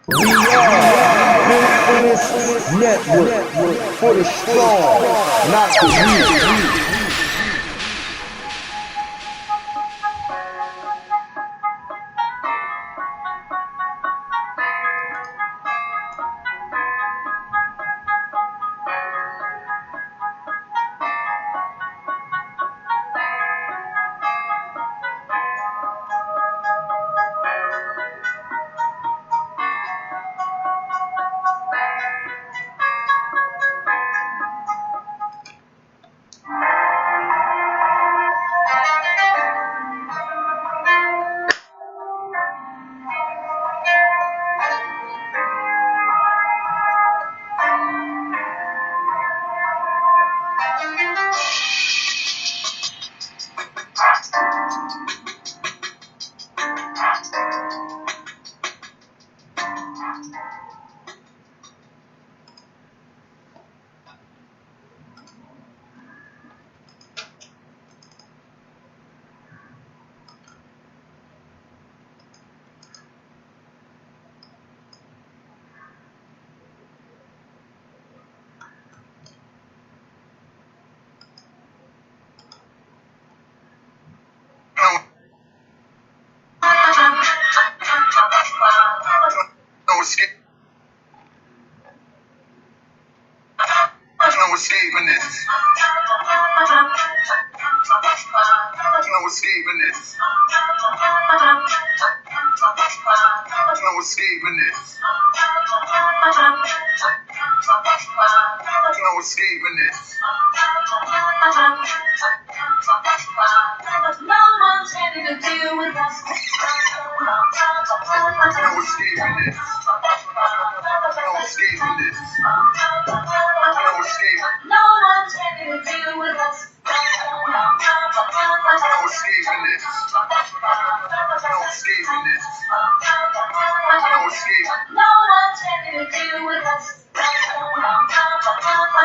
We are Built for this network, for the strong, not the weak. No escaping this. No escaping this. No escaping this. No escaping this. No one's having to deal with us. No escaping this. No escaping this. No escape. No one's having to deal with us. No escaping this. No escaping this. No escape. No one's having to deal with us.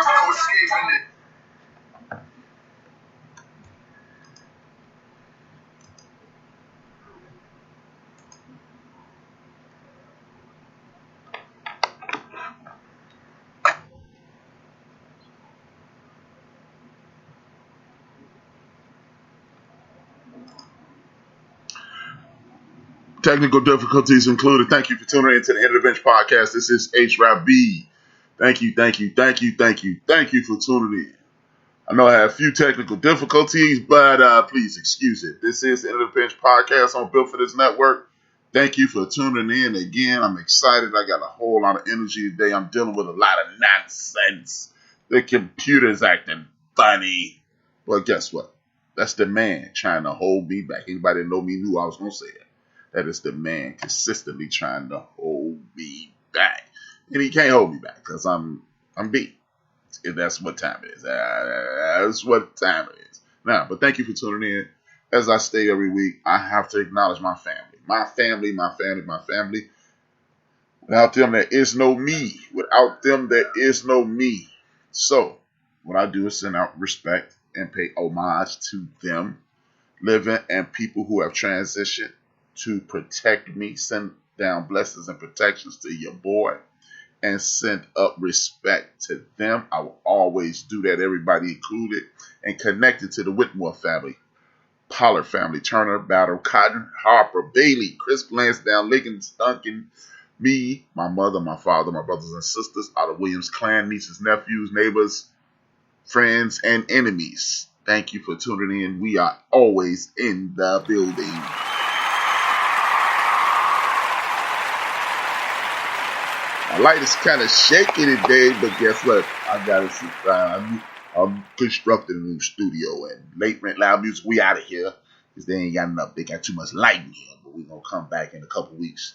No escaping it. Technical difficulties included. Thank you for tuning in to the End of the Bench podcast. This is HRap. Thank you for tuning in. I know I have a few technical difficulties, but please excuse it. This is the End of the Bench podcast on Built for This Network. Thank you for tuning in again. I'm excited. I got a whole lot of energy today. I'm dealing with a lot of nonsense. The computer's acting funny. Well, guess what? That's the man trying to hold me back. Anybody that know me knew I was going to say that. That is the man consistently trying to hold me back. And he can't hold me back because I'm beat. That's what time it is. That's what time it is. Now, but thank you for tuning in. As I say every week, I have to acknowledge my family. My family. Without them, there is no me. Without them, there is no me. So, what I do is send out respect and pay homage to them, living and people who have transitioned to protect me. Send down blessings and protections to your boy and send up respect to them. I will always do that, everybody included, and connected to the Whitmore family, Pollard family, Turner, Battle, Cotton, Harper, Bailey, Chris Lansdowne, Liggins, Duncan, me, my mother, my father, my brothers and sisters, out of Williams clan, nieces, nephews, neighbors, friends, and enemies. Thank you for tuning in. We are always in the building. My light is kind of shaky today, but guess what? I got to sit down. I'm constructing a new studio, and late rent loud music. We out of here because they ain't got enough. They got too much light in here, but we gonna come back in a couple weeks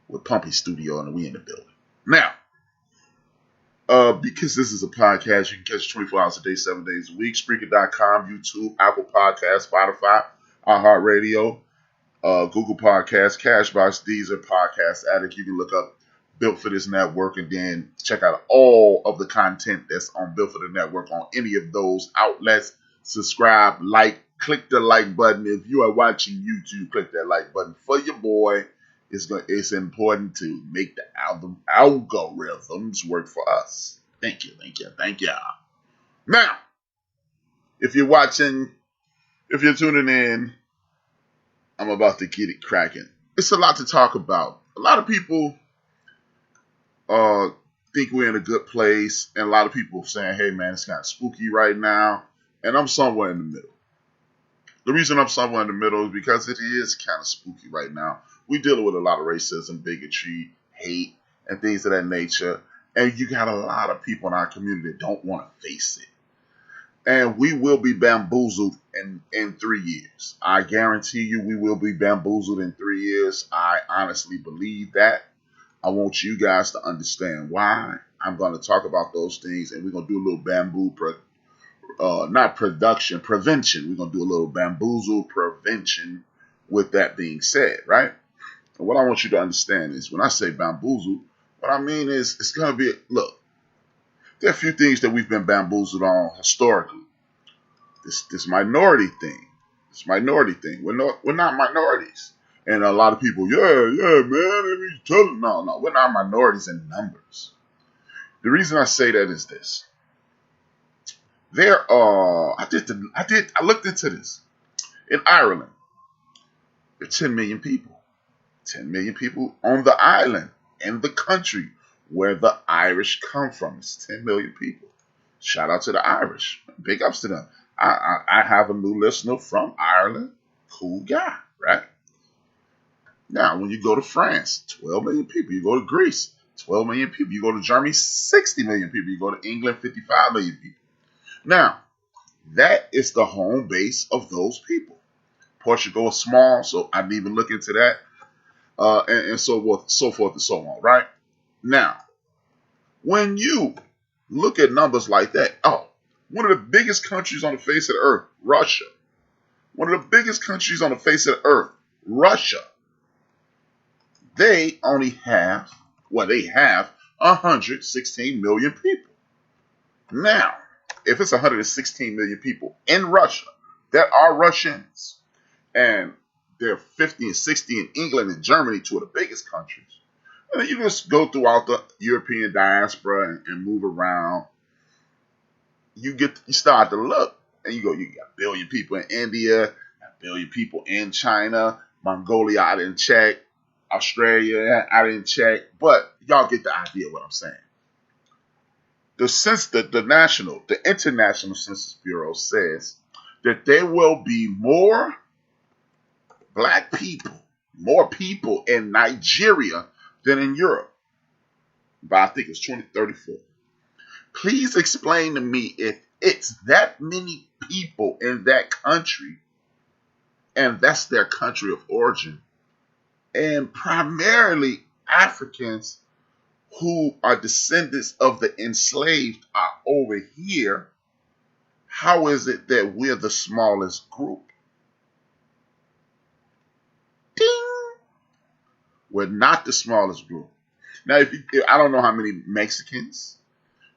with Pumpy Studio, and we in the building now. Because this is a podcast, you can catch it 24 hours a day, 7 days a week. Spreaker.com, YouTube, Apple Podcasts, Spotify, iHeartRadio, Google Podcasts, Cashbox, Deezer, Podcast Addict. You can look up Built for This Network and then check out all of the content that's on Built for the Network on any of those outlets. Subscribe, like, click the like button. If you are watching YouTube, click that like button for your boy. It's important to make the algorithms work for us. Thank you. Now, if you're tuning in, I'm about to get it cracking. It's a lot to talk about. A lot of people think we're in a good place, and a lot of people are saying, hey man, it's kind of spooky right now, and I'm somewhere in the middle. The reason I'm somewhere in the middle is because it is kind of spooky right now. We're dealing with a lot of racism, bigotry, hate, and things of that nature, and you got a lot of people in our community that don't want to face it. And we will be bamboozled in 3 years. I guarantee you we will be bamboozled in 3 years. I honestly believe that. I want you guys to understand why. I'm going to talk about those things, and we're going to do a little prevention. We're going to do a little bamboozle prevention with that being said, right? And what I want you to understand is when I say bamboozle, what I mean is it's going to be, look, there are a few things that we've been bamboozled on historically. This minority thing. We're not minorities. And a lot of people, man, no, we're not minorities in numbers. The reason I say that is this. I looked into this. In Ireland, there are 10 million people. 10 million people on the island, in the country where the Irish come from. It's 10 million people. Shout out to the Irish. Big ups to them. I have a new listener from Ireland. Cool guy, right? Now, when you go to France, 12 million people. You go to Greece, 12 million people. You go to Germany, 60 million people. You go to England, 55 million people. Now, that is the home base of those people. Portugal is small, so I didn't even look into that. And so forth and so on, right? Now, when you look at numbers like that, one of the biggest countries on the face of the earth, Russia. One of the biggest countries on the face of the earth, Russia. They only have 116 million people. Now, if it's 116 million people in Russia, there are Russians, and there are 50 and 60 in England and Germany, two of the biggest countries. And you just go throughout the European diaspora and move around. You start to look, and you got a billion people in India, a billion people in China, Mongolia, I didn't check, Australia, I didn't check, but y'all get the idea of what I'm saying. The International Census Bureau says that there will be more black people, more people in Nigeria than in Europe. But I think it's 2034. Please explain to me if it's that many people in that country, and that's their country of origin, and primarily Africans who are descendants of the enslaved are over here. How is it that we're the smallest group? Ding! We're not the smallest group. Now, I don't know how many Mexicans,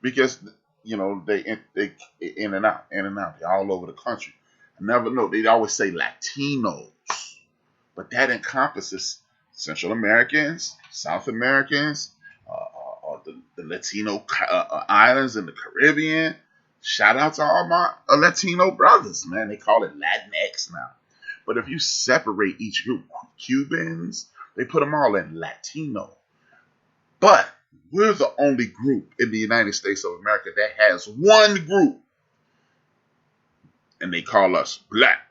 because they in and out, they're all over the country. I never know. They always say Latinos, but that encompasses Central Americans, South Americans, the Latino islands in the Caribbean. Shout out to all my Latino brothers, man. They call it Latinx now. But if you separate each group, Cubans, they put them all in Latino. But we're the only group in the United States of America that has one group. And they call us black.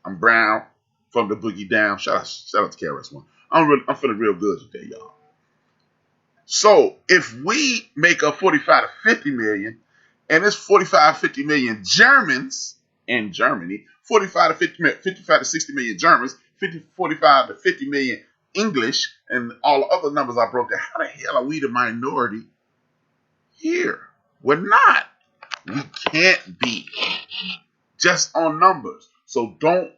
I'm brown from the boogie down. Shout out to KRS-One. I'm feeling real good today, y'all. So if we make up 45 to 50 million, and it's 45, 50 million Germans in Germany, 55 to 60 million Germans, 45 to 50 million English, and all the other numbers I broke down, how the hell are we the minority here? We're not. We can't be. Just on numbers. So don't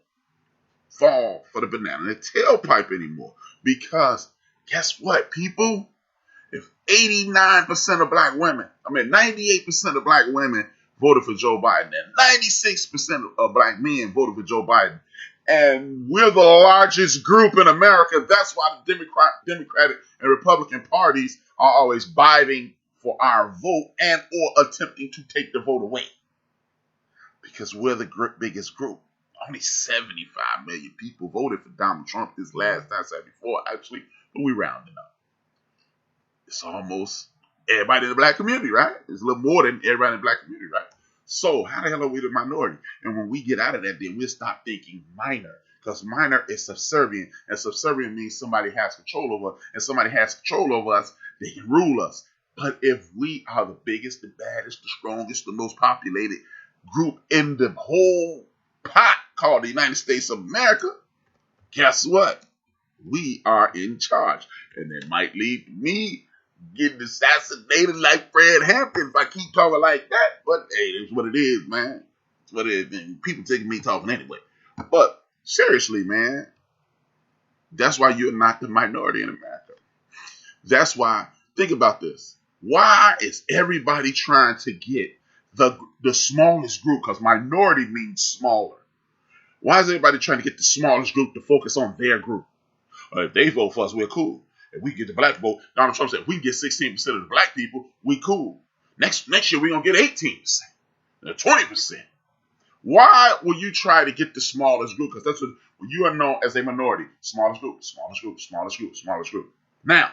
fall for the banana in the tailpipe anymore. Because guess what, people? If 89% of black women, 98% of black women voted for Joe Biden, and 96% of black men voted for Joe Biden, And we're the largest group in America. That's why the Democratic and Republican parties are always vying for our vote and or attempting to take the vote away. Because we're the biggest group. Only 75 million people voted for Donald Trump this last time, 74 actually, but we rounding up. It's almost everybody in the black community, right? It's a little more than everybody in the black community, right? So how the hell are we the minority? And when we get out of that, then we'll stop thinking minor. Because minor is subservient. And subservient means somebody has control over us. And somebody has control over us, they can rule us. But if we are the biggest, the baddest, the strongest, the most populated group in the whole pot called the United States of America, guess what? We are in charge. And it might lead to me getting assassinated like Fred Hampton if I keep talking like that. But hey, it's what it is, man. It's what it is. And people taking me talking anyway. But seriously, man, that's why you're not the minority in America. That's why, think about this. Why is everybody trying to get the smallest group? Because minority means smaller. Why is everybody trying to get the smallest group to focus on their group? If they vote for us, we're cool. If we get the black vote, Donald Trump said, if we get 16% of the black people, we cool. Next year, we're going to get 18%, 20%. Why will you try to get the smallest group? Because that's what you are known as a minority. Smallest group, smallest group, smallest group, smallest group. Now,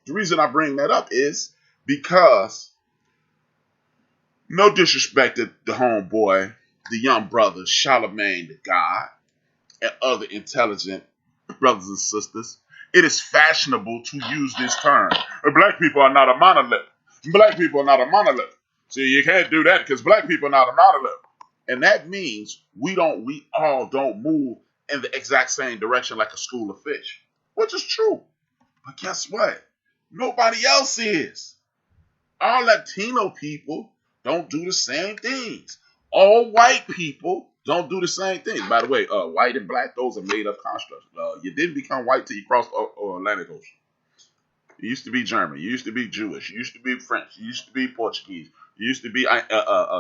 the reason I bring that up is because, no disrespect to the homeboy, the young brother, Charlemagne the God, and other intelligent brothers and sisters, it is fashionable to use this term. Black people are not a monolith. Black people are not a monolith. See, you can't do that because black people are not a monolith. And that means we all don't move in the exact same direction like a school of fish, which is true. But guess what? Nobody else is. All Latino people don't do the same things. All white people don't do the same things. By the way, white and black, those are made up constructs. You didn't become white till you crossed the Atlantic Ocean. You used to be German. You used to be Jewish. You used to be French. You used to be Portuguese. You used to be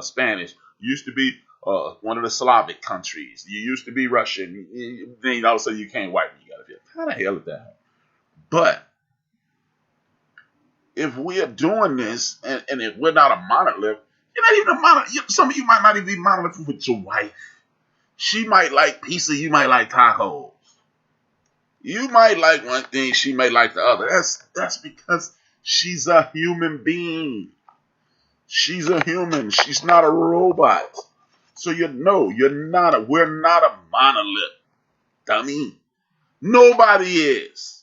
Spanish. You used to be one of the Slavic countries. You used to be Russian. Then all of a sudden you became white. You got to feel, how the hell is that happen? But if we are doing this and if we're not a monolith, you're not even a monolith. Some of you might not even be monolith with your wife. She might like pizza. You might like tacos. You might like one thing. She may like the other. That's because she's a human being. She's a human. She's not a robot. So we're not a monolith, dummy. Nobody is.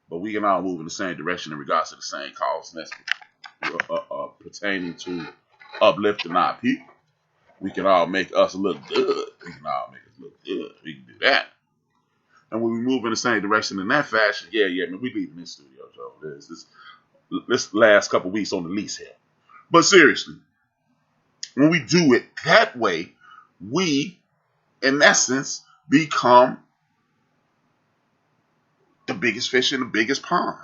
But we can all move in the same direction in regards to the same cause pertaining to uplifting our people. We can all make us look good. We can do that. And when we move in the same direction in that fashion, man, we leaving this studio, Joe. This last couple weeks on the lease here. But seriously, when we do it that way, we, in essence, become the biggest fish in the biggest pond.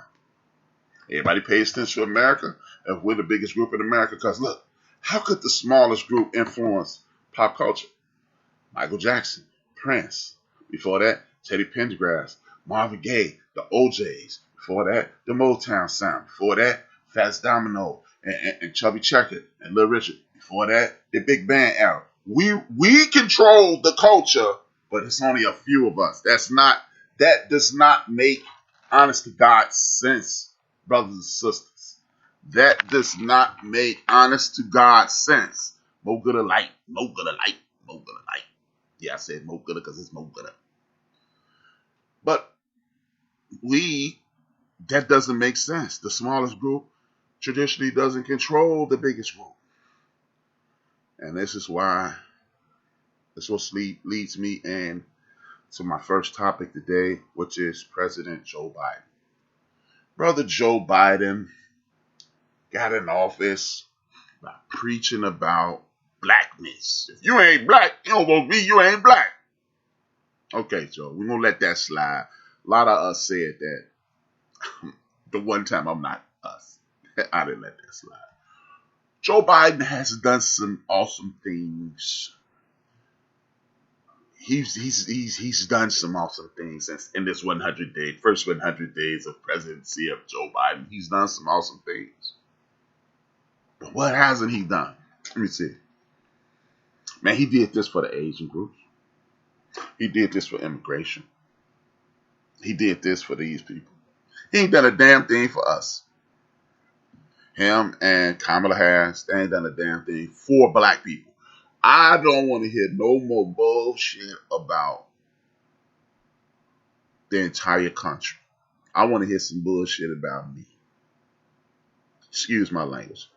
Everybody pays attention to America, and we're the biggest group in America. Because look, how could the smallest group influence pop culture? Michael Jackson, Prince. Before that, Teddy Pendergrass, Marvin Gaye, the OJs. Before that, the Motown sound. Before that, Fats Domino and Chubby Checker and Little Richard. Before that, the Big Band era. We control the culture, but it's only a few of us. That does not make honest to God sense, brothers and sisters. That does not make honest to God sense. Mo gooda light, mo gooda light, mo gooda light. Yeah, I said mo gooda because it's mo gooda. But that doesn't make sense. The smallest group traditionally doesn't control the biggest group. And this is what leads me in to my first topic today, which is President Joe Biden. Brother Joe Biden got in office by preaching about blackness. If you ain't black, you don't vote me, you ain't black. Okay, Joe, we're going to let that slide. A lot of us said that. The one time I'm not us. I didn't let that slide. Joe Biden has done some awesome things. he's done some awesome things in this 100 days, first 100 days of presidency of Joe Biden. He's done some awesome things. But what hasn't he done? Let me see. Man, he did this for the Asian groups. He did this for immigration. He did this for these people. He ain't done a damn thing for us. Him and Kamala Harris, they ain't done a damn thing for black people. I don't want to hear no more bullshit about the entire country. I want to hear some bullshit about me. Excuse my language.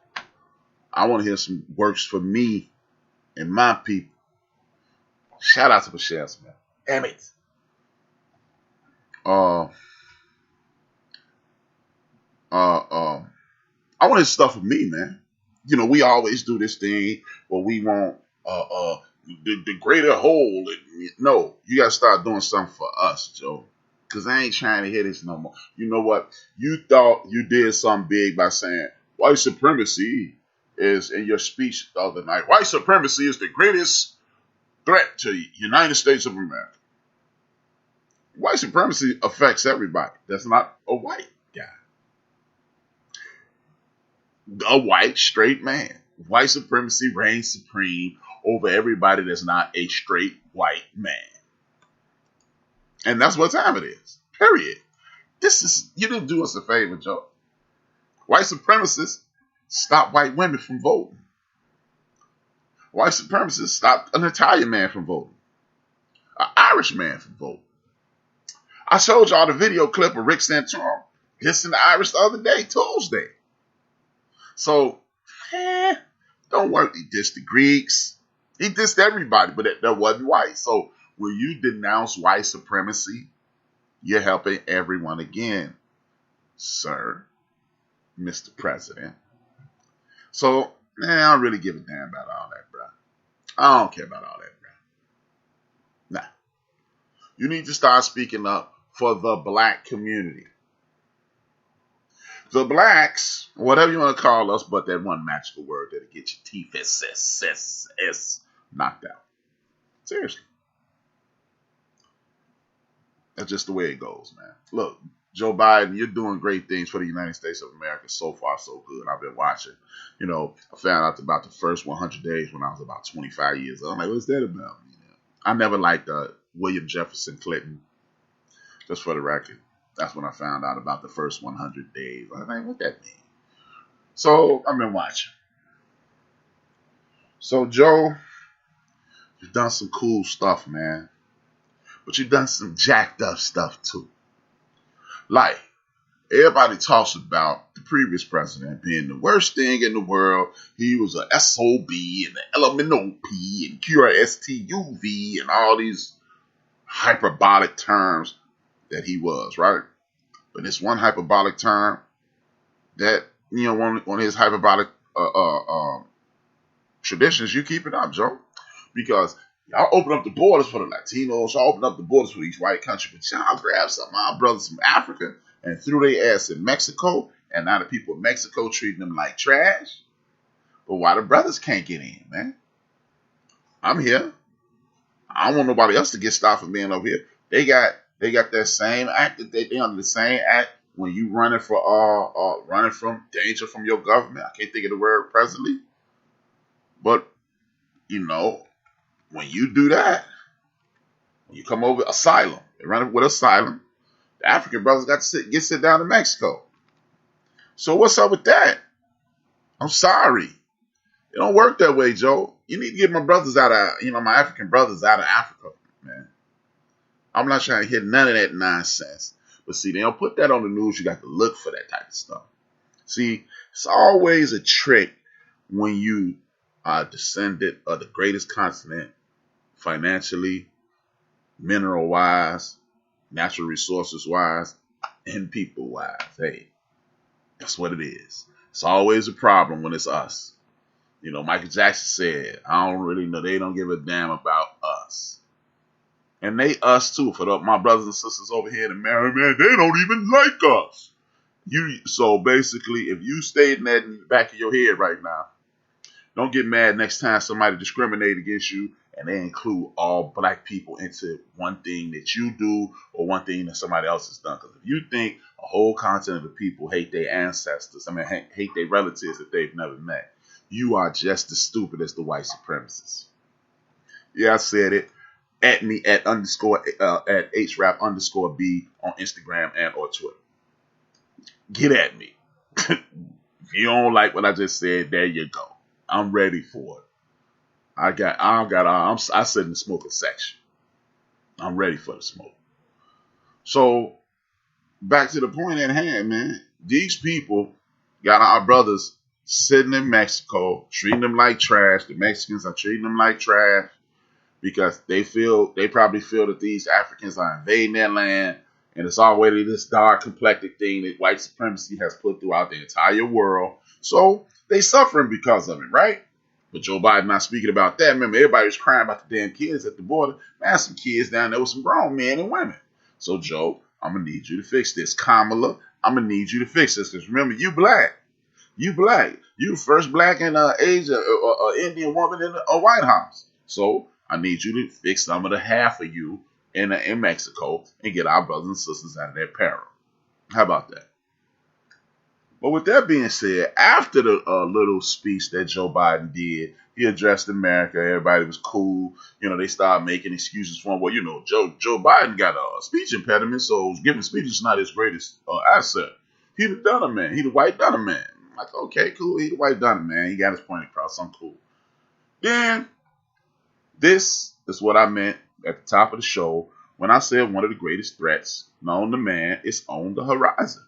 I want to hear some works for me and my people. Shout out to Michelle Smith. Damn it. I want his stuff for me, man. You know, we always do this thing where we want the greater whole. No, you gotta start doing something for us, Joe. Cause I ain't trying to hear this no more. You know what? You thought you did something big by saying white supremacy is in your speech the other night. White supremacy is the greatest threat to the United States of America. White supremacy affects everybody. That's not a white guy. A white straight man. White supremacy reigns supreme over everybody that's not a straight white man. And that's what time it is. Period. You didn't do us a favor, Joe. White supremacists stop white women from voting. White supremacists stop an Italian man from voting. An Irish man from voting. I showed y'all the video clip of Rick Santorum dissing the Irish the other day, Tuesday. So, don't worry, he dissed the Greeks. He dissed everybody, but that wasn't white. So, when you denounce white supremacy, you're helping everyone again, sir, Mr. President. So, I don't really give a damn about all that, bro. I don't care about all that, bro. Nah. You need to start speaking up for the black community. The blacks, whatever you want to call us, but that one magical word that'll get your teeth S knocked out. Seriously. That's just the way it goes, man. Look, Joe Biden, you're doing great things for the United States of America. So far, so good. I've been watching. You know, I found out about the first 100 days when I was about 25 years old. I'm like, what's that about? You know, I never liked William Jefferson Clinton, just for the record. That's when I found out about the first 100 days. I was like, what that mean? So, I've been watching. So, Joe, you've done some cool stuff, man. But you've done some jacked up stuff, too. Like, everybody talks about the previous president being the worst thing in the world. He was a SOB and an LMNOP and QRSTUV and all these hyperbolic terms that he was, right? But this one hyperbolic term that, you know, one of his hyperbolic traditions, you keep it up, Joe. Because y'all open up the borders for the Latinos, y'all open up the borders for each white country, but y'all grab some of our brothers from Africa and threw their ass in Mexico, and now the people in Mexico treating them like trash. But why the brothers can't get in, man? I'm here. I don't want nobody else to get stopped from being over here. They got that same act that they under the same act when you running from danger from your government. I can't think of the word presently, but you know, when you do that, when you come over asylum, they run with asylum. The African brothers got to sit down in Mexico. So what's up with that? I'm sorry, it don't work that way, Joe. You need to get my brothers out of, my African brothers out of Africa, man. I'm not trying to hear none of that nonsense. But see, they don't put that on the news. You got to look for that type of stuff. See, it's always a trick when you are a descendant of the greatest continent, financially, mineral-wise, natural resources-wise, and people-wise. Hey, that's what it is. It's always a problem when it's us. You know, Michael Jackson said, I don't really know. They don't give a damn about us. And they us too. For my brothers and sisters over here in America, man, they don't even like us. So basically, if you stayed in the back of your head right now, don't get mad next time somebody discriminates against you and they include all black people into one thing that you do or one thing that somebody else has done. Because if you think a whole continent of people hate their ancestors, hate their relatives that they've never met, you are just as stupid as the white supremacists. Yeah, I said it. At me at HRap _ B on Instagram and or Twitter. Get at me. If you don't like what I just said, there you go. I'm ready for it. I sit in the smoking section. I'm ready for the smoke. So back to the point at hand, man. These people got our brothers sitting in Mexico, treating them like trash. The Mexicans are treating them like trash because they probably feel that these Africans are invading their land, and it's already this dark complected thing that white supremacy has put throughout the entire world. So they suffering because of it, right? But Joe Biden not speaking about that. Remember, everybody was crying about the damn kids at the border. Man, some kids down there with some grown men and women. So Joe, I'm gonna need you to fix this. Kamala, I'm gonna need you to fix this. Because remember, you black. You black. You the first black and Asian or Indian woman in the White House. So I need you to fix some of the half of you in Mexico and get our brothers and sisters out of their peril. How about that? But with that being said, after the little speech that Joe Biden did, he addressed America. Everybody was cool. You know, they started making excuses for him. Well, you know, Joe Biden got a speech impediment, so giving speeches is not his greatest asset. He the Dunner man. He the white Dunner man. I'm like, okay, cool. He the white Dunner man. He got his point across. I'm cool. Then this is what I meant at the top of the show when I said one of the greatest threats known to man is on the horizon.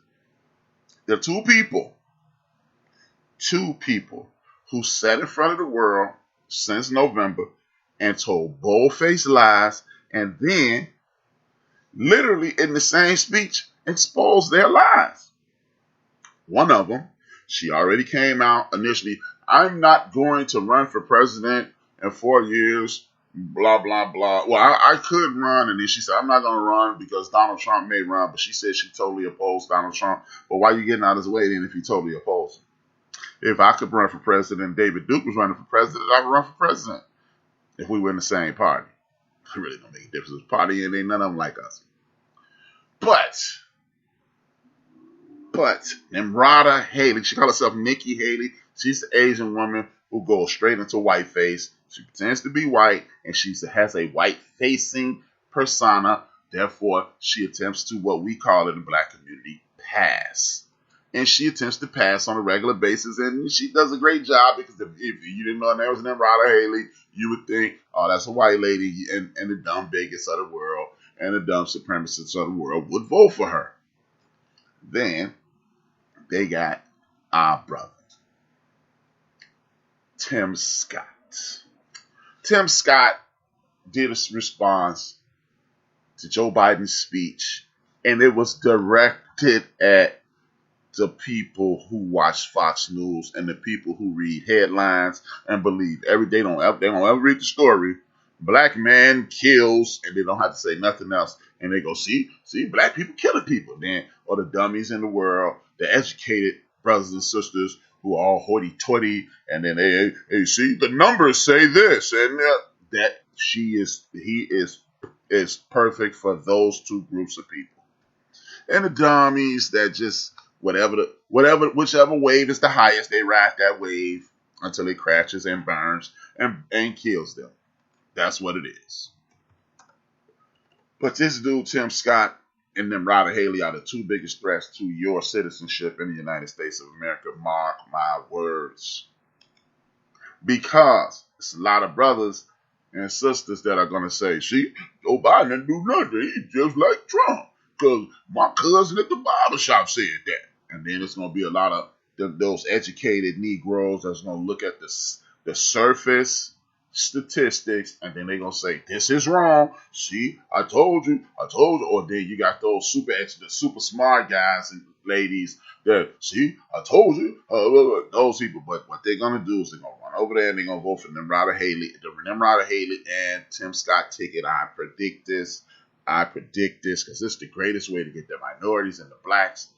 There are two people who sat in front of the world since November and told bold-faced lies and then literally in the same speech exposed their lies. One of them, she already came out initially, I'm not going to run for president in 4 years, blah, blah, blah. Well, I could run, and then she said, I'm not going to run because Donald Trump may run, but she said she totally opposed Donald Trump. But why are you getting out of his way then if you totally oppose him? If I could run for president, David Duke was running for president, I would run for president if we were in the same party. It really don't make a difference. It's party and ain't none of them like us. But Nimrata Haley, she calls herself Nikki Haley. She's the Asian woman who goes straight into whiteface. She pretends to be white, and she has a white-facing persona. Therefore, she attempts to, what we call in the black community, pass. And she attempts to pass on a regular basis, and she does a great job because if you didn't know her name was Nimrata Haley, you would think, oh, that's a white lady, and the dumb bigots of the world and the dumb supremacists of the world would vote for her. Then they got our brother, Tim Scott. Tim Scott did a response to Joe Biden's speech, and it was directed at the people who watch Fox News and the people who read headlines and believe they don't ever read the story. Black man kills, and they don't have to say nothing else, and they go, see, black people killing people. Then, or the dummies in the world, the educated brothers and sisters who are all hoity-toity, and then they see the numbers say this, and that he is perfect for those two groups of people. And the dummies that just whichever wave is the highest, they ride that wave until it crashes and burns and kills them. That's what it is. But this dude, Tim Scott, and Nimrata Haley are the two biggest threats to your citizenship in the United States of America. Mark my words. Because it's a lot of brothers and sisters that are going to say, see, Joe Biden didn't do nothing. He's just like Trump. Because my cousin at the barber shop said that. And then it's going to be a lot of those educated Negroes that's going to look at the surface statistics, and then they're going to say, this is wrong. See, I told you. Or then you got those the super smart guys and ladies that, see, I told you. Those people. But what they're going to do is they're going to run over there and they're going to vote for Nimrata Haley. The Nimrata Haley and Tim Scott ticket. I predict this because it's the greatest way to get the minorities and the blacks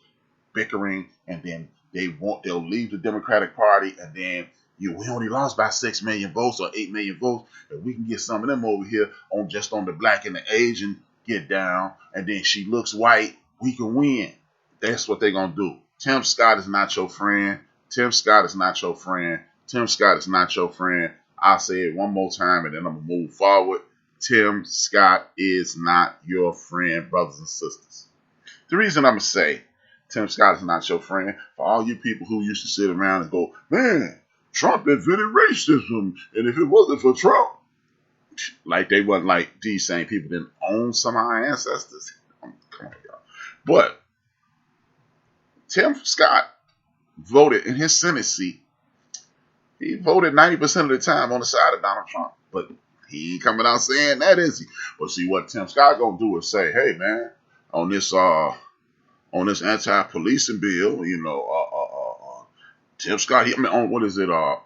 bickering, and then they'll leave the Democratic Party, and then We only lost by 6 million votes or 8 million votes. If we can get some of them over here on the black and the Asian get down, and then she looks white, we can win. That's what they're going to do. Tim Scott is not your friend. Tim Scott is not your friend. Tim Scott is not your friend. I'll say it one more time and then I'm going to move forward. Tim Scott is not your friend, brothers and sisters. The reason I'm going to say Tim Scott is not your friend, for all you people who used to sit around and go, man, Trump invented racism, and if it wasn't for Trump, like they wasn't like these same people didn't own some of our ancestors. Come on, y'all. But Tim Scott voted in his Senate seat. He voted 90% of the time on the side of Donald Trump, but he ain't coming out saying that, is he? But see, what Tim Scott gonna do is say, hey man, on this anti-policing bill, Tim Scott, on what is it? I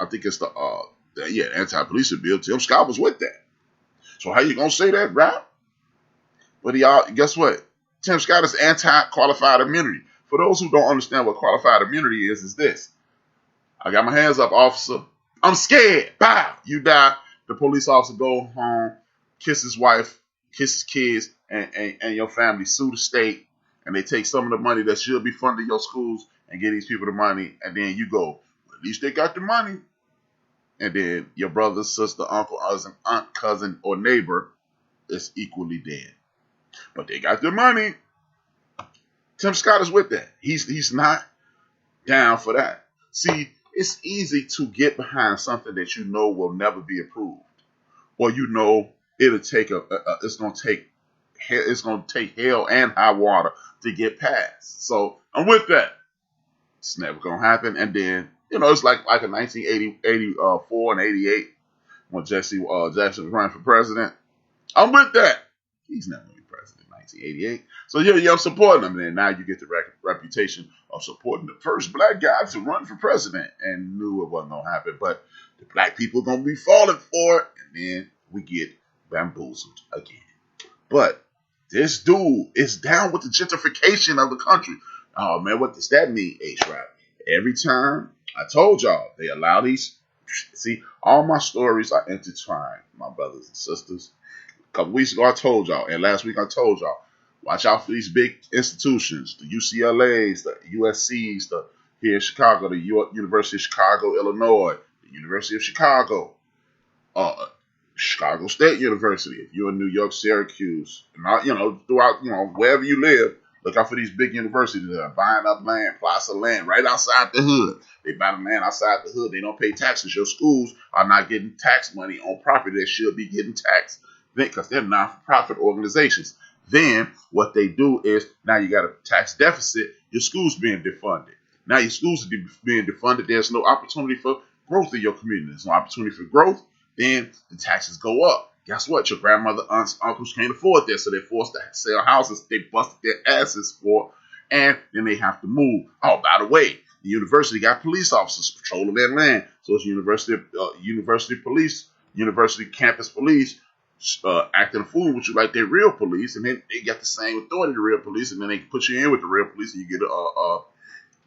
think it's the anti-policing bill. Tim Scott was with that. So how you gonna say that, right? But guess what? Tim Scott is anti-qualified immunity. For those who don't understand what qualified immunity is this. I got my hands up, officer. I'm scared. Bow. You die. The police officer go home, kiss his wife, kiss his kids, and your family sue the state, and they take some of the money that should be funding your schools and give these people the money, and then you go, well, at least they got the money. And then your brother, sister, uncle, aunt, cousin, or neighbor is equally dead. But they got the money. Tim Scott is with that. He's not down for that. See, it's easy to get behind something that you know will never be approved, or it'll take it's gonna take hell and high water to get passed. So I'm with that. It's never gonna happen. And then it's like in 1984 and 88 when Jackson was running for president. I'm with that. He's never gonna be president in 1988. So I'm supporting him. And then now you get the reputation of supporting the first black guy to run for president, and knew it wasn't going to happen. But the black people are going to be falling for it, and then we get bamboozled again. But this dude is down with the gentrification of the country. Oh, man, what does that mean, HRap? Every time, I told y'all, they allow these. See, all my stories are intertwined, my brothers and sisters. A couple weeks ago, I told y'all, and last week I told y'all, watch out for these big institutions, the UCLAs, the USCs, here in Chicago, the University of Chicago, Illinois, the University of Chicago, Chicago State University. If you're in New York, Syracuse, and throughout, wherever you live, look out for these big universities that are buying up land, plots of land right outside the hood. They buy the land outside the hood. They don't pay taxes. Your schools are not getting tax money on property that should be getting taxed because they're non-for-profit organizations. Then what they do is now you got a tax deficit. Your school's being defunded. Now your schools are being defunded. There's no opportunity for growth in your community. There's no opportunity for growth. Then the taxes go up. Guess what? Your grandmother, aunts, uncles can't afford this, so they're forced to sell houses they busted their asses for, and then they have to move. Oh, by the way, the university got police officers patrolling their land. So it's university police, university campus police, acting a fool with you like they're real police, and then they got the same authority to real police, and then they put you in with the real police, and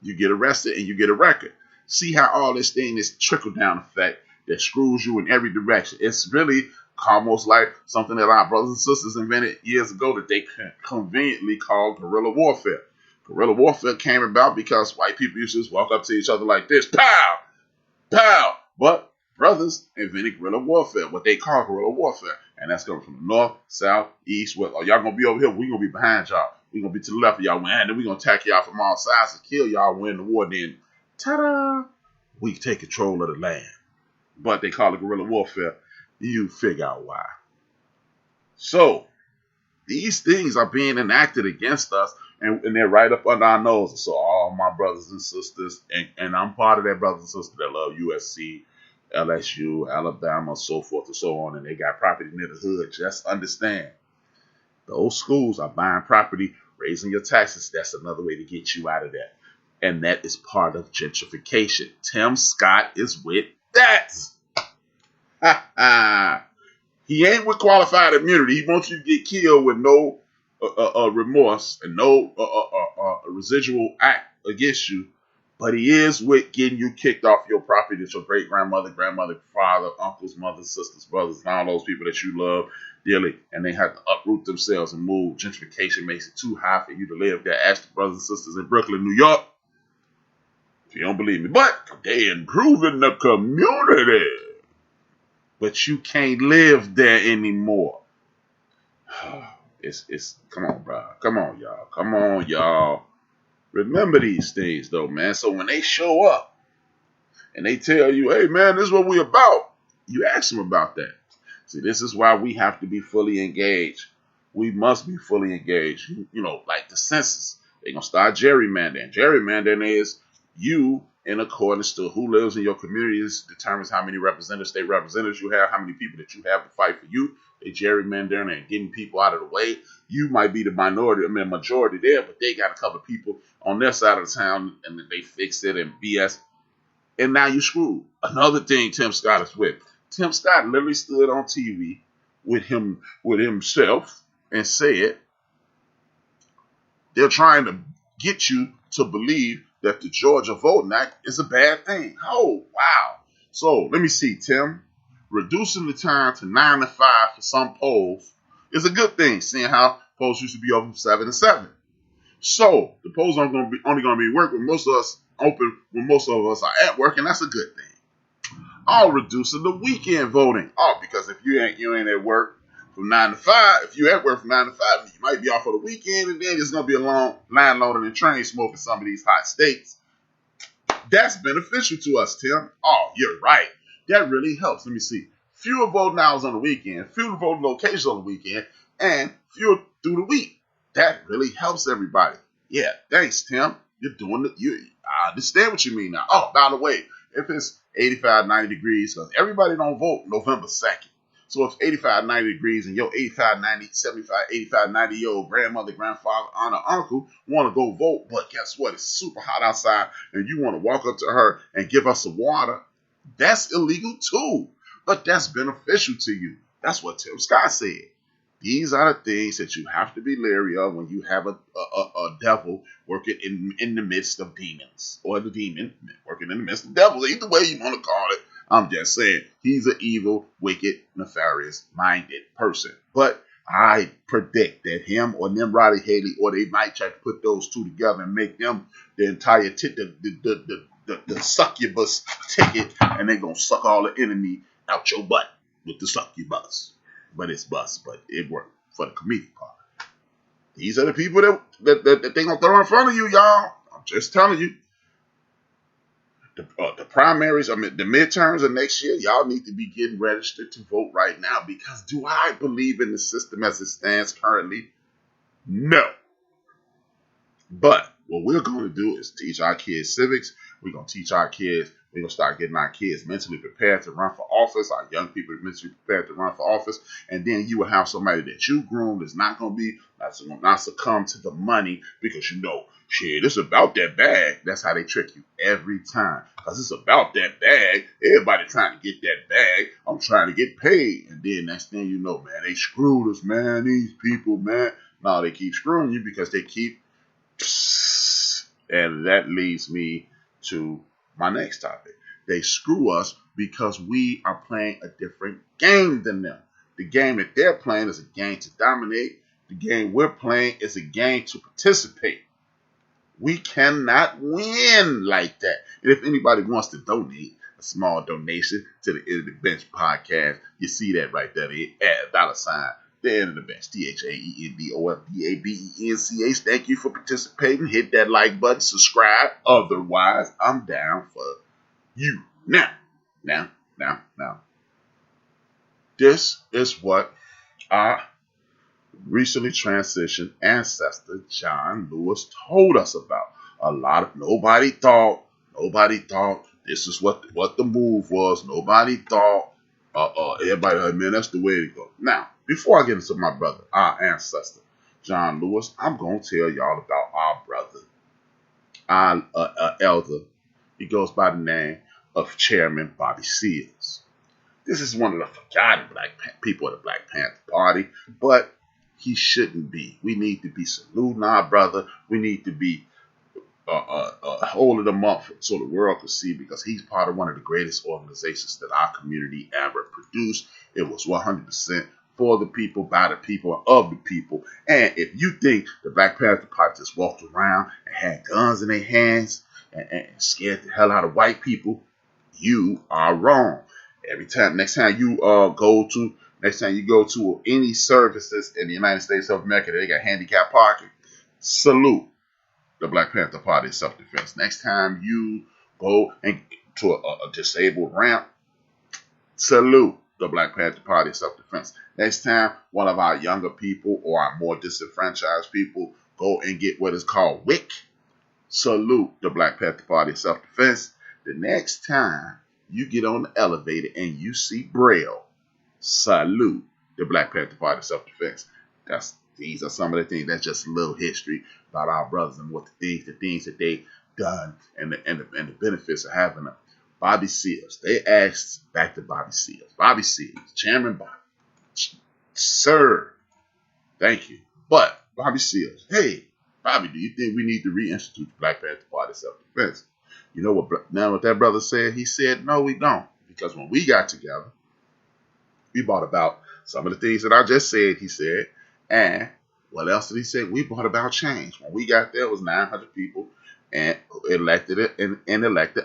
you get arrested and you get a record. See how all this thing is trickle down effect that screws you in every direction. It's really almost like something that our brothers and sisters invented years ago that they conveniently called guerrilla warfare. Guerrilla warfare came about because white people used to just walk up to each other like this, pow, pow. But brothers invented guerrilla warfare, what they call guerrilla warfare. And that's coming from the north, south, east, west. Oh, y'all going to be over here. We're going to be behind y'all. We're going to be to the left of y'all. And then we're going to attack y'all from all sides and kill y'all, win the war. Then, ta-da, we take control of the land. But they call it guerrilla warfare. You figure out why. So, these things are being enacted against us, and they're right up under our noses. So all my brothers and sisters, and I'm part of that brothers and sisters that love USC, LSU, Alabama, so forth and so on, and they got property near the hood. Just understand, those schools are buying property, raising your taxes. That's another way to get you out of that. And that is part of gentrification. Tim Scott is with that. He ain't with qualified immunity. He wants you to get killed with no remorse and no residual act against you. But he is with getting you kicked off your property that your great grandmother, father, uncles, mothers, sisters, brothers, and all those people that you love dearly, and they have to uproot themselves and move. Gentrification makes it too high for you to live there. Ask the brothers and sisters in Brooklyn, New York, if you don't believe me. But they improving the community. But you can't live there anymore. It's come on, bro. Come on, y'all. Come on, y'all. Remember these things, though, man. So when they show up and they tell you, hey, man, this is what we about, you ask them about that. See, this is why we have to be fully engaged. We must be fully engaged. You know, like the census. They're going to start gerrymandering. Gerrymandering is you, in accordance to who lives in your communities, determines how many state representatives you have, how many people that you have to fight for you. They gerrymandering and getting people out of the way. You might be the majority there, but they got a couple of people on their side of the town, and they fix it and BS. And now you screwed. Another thing Tim Scott is with. Tim Scott literally stood on TV with himself and said they're trying to get you to believe that the Georgia Voting Act is a bad thing. Oh, wow. So let me see, Tim. Reducing the time to 9 to 5 for some polls is a good thing, seeing how polls used to be open from 7 to 7. So the polls are only going to be work when most of us open when most of us are at work, and that's a good thing. All reducing the weekend voting. Oh, because if you ain't at work from 9 to 5, if you're at work from 9 to 5, you might be off for the weekend, and then it's going to be a long line loading and train smoking some of these hot states. That's beneficial to us, Tim. Oh, you're right. That really helps. Let me see. Fewer voting hours on the weekend, fewer voting locations on the weekend, and fewer through the week. That really helps everybody. Yeah, thanks, Tim. You're doing it. I understand what you mean now. Oh, by the way, if it's 85, 90 degrees, because everybody don't vote November 2nd. So if 85, 90 degrees and your 85, 90, 75, 85, 90-year-old grandmother, grandfather, aunt, or uncle want to go vote, but guess what? It's super hot outside, and you want to walk up to her and give her some water, that's illegal too. But that's beneficial to you. That's what Tim Scott said. These are the things that you have to be leery of when you have a devil working in the midst of demons, or the demon working in the midst of devils. Either way you want to call it. I'm just saying he's an evil, wicked, nefarious-minded person. But I predict that him or Nimrod Haley, or they might try to put those two together and make them the entire the succubus ticket, and they're gonna suck all the enemy out your butt with the succubus. But it's bus, but it worked for the comedic part. These are the people that they gonna throw in front of you, y'all. I'm just telling you. The primaries, the midterms of next year, y'all need to be getting registered to vote right now, because do I believe in the system as it stands currently? No. But what we're going to do is teach our kids civics. We're going to teach our kids. We're going to start getting our kids mentally prepared to run for office. Our young people are mentally prepared to run for office. And then you will have somebody that you groomed that's not going to not succumb to the money, because shit, it's about that bag. That's how they trick you every time. Because it's about that bag. Everybody trying to get that bag. I'm trying to get paid. And then next thing you know, man, they screwed us, man. These people, man. No, they keep screwing you because they keep... And that leads me to my next topic. They screw us because we are playing a different game than them. The game that they're playing is a game to dominate. The game we're playing is a game to participate. We cannot win like that. And if anybody wants to donate a small donation to the End of the Bench podcast, you see that right there, the $, the End of the Bench, THAENDOFBABENCH. Thank you for participating. Hit that like button, subscribe. Otherwise, I'm down for you. Now. This is what our recently transitioned ancestor John Lewis told us about. Nobody thought this is what the move was. Nobody thought everybody like, man, that's the way to go. Now, before I get into my brother, our ancestor John Lewis, I'm gonna tell y'all about our brother, our elder. He goes by the name of Chairman Bobby Seals. This is one of the forgotten people of the Black Panther Party, but he shouldn't be. We need to be saluting our brother. We need to be hold of the month so the world could see, because he's part of one of the greatest organizations that our community ever produced. It was 100% for the people, by the people, and of the people. And if you think the Black Panther Party just walked around and had guns in their hands and scared the hell out of white people, you are wrong. Next time you go to any services in the United States of America that they got handicap parking, salute the Black Panther Party of self-defense. Next time you go to a disabled ramp, salute the Black Panther Party of self-defense. Next time one of our younger people or our more disenfranchised people go and get what is called WIC, salute the Black Panther Party of self-defense. The next time you get on the elevator and you see Braille, salute the Black Panther Party of self-defense. These are some of the things. That's just a little history about our brothers and what the things that they done and the benefits of having them. Bobby Seals. They asked back to Bobby Seals. Bobby Seals, Chairman Bobby, sir, thank you. But Bobby Seals, hey, Bobby, do you think we need to reinstitute the Black Panther Party of self-defense? You know what that brother said? He said, no, we don't. Because when we got together, we brought about some of the things that I just said, he said. And what else did he say? We brought about change. When we got there, it was 900 people and elected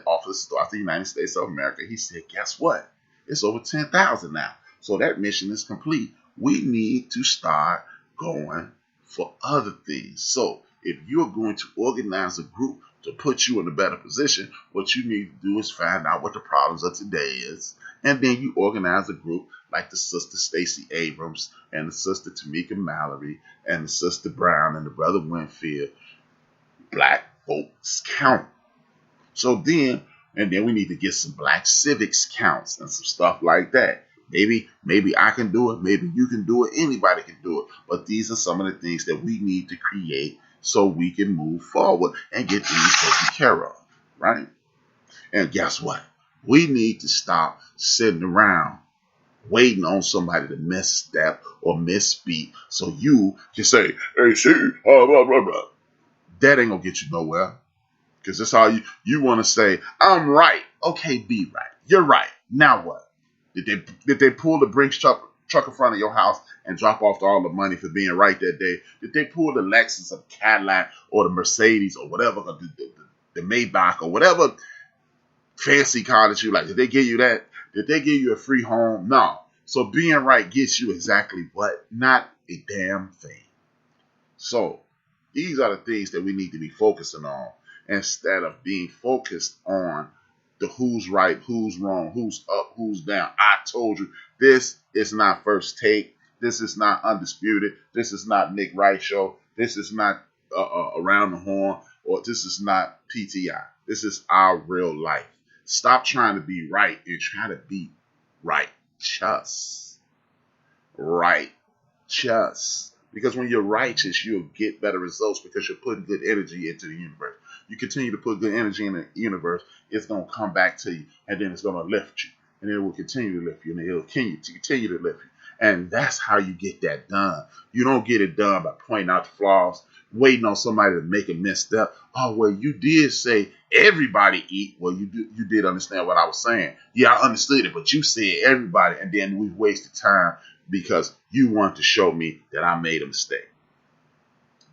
officers throughout the United States of America. He said, guess what? It's over 10,000 now. So that mission is complete. We need to start going for other things. So if you're going to organize a group to put you in a better position, what you need to do is find out what the problems of today is. And then you organize a group like the sister Stacey Abrams and the sister Tamika Mallory and the sister Brown and the brother Winfield. Black votes count. So then we need to get some black civics counts and some stuff like that. Maybe I can do it. Maybe you can do it. Anybody can do it. But these are some of the things that we need to create so we can move forward and get things taken care of, right? And guess what? We need to stop sitting around waiting on somebody to misstep or misspeak so you can say, hey, see, blah, blah, blah. That ain't gonna get you nowhere. Because that's how you want to say, I'm right. Okay, be right. You're right. Now what? Did they pull the Brinks truck in front of your house and drop off all the money for being right that day? Did they pull the Lexus or the Cadillac or the Mercedes or whatever, the Maybach or whatever fancy car that you like? Did they give you that? Did they give you a free home? No. So being right gets you exactly what? Not a damn thing. So these are the things that we need to be focusing on instead of being focused on the who's right, who's wrong, who's up, who's down. I told you, this is not First Take. This is not Undisputed. This is not Nick Wright Show. This is not Around the Horn, or this is not PTI. This is our real life. Stop trying to be right and try to be righteous. Righteous. Because when you're righteous, you'll get better results because you're putting good energy into the universe. You continue to put good energy in the universe, it's going to come back to you, and then it's going to lift you, and it will continue to lift you, and it will continue to lift you. And that's how you get that done. You don't get it done by pointing out the flaws, waiting on somebody to make a misstep. Oh, well, you did say everybody eat. Well, you did understand what I was saying. Yeah, I understood it, but you said everybody, and then we wasted time because you want to show me that I made a mistake.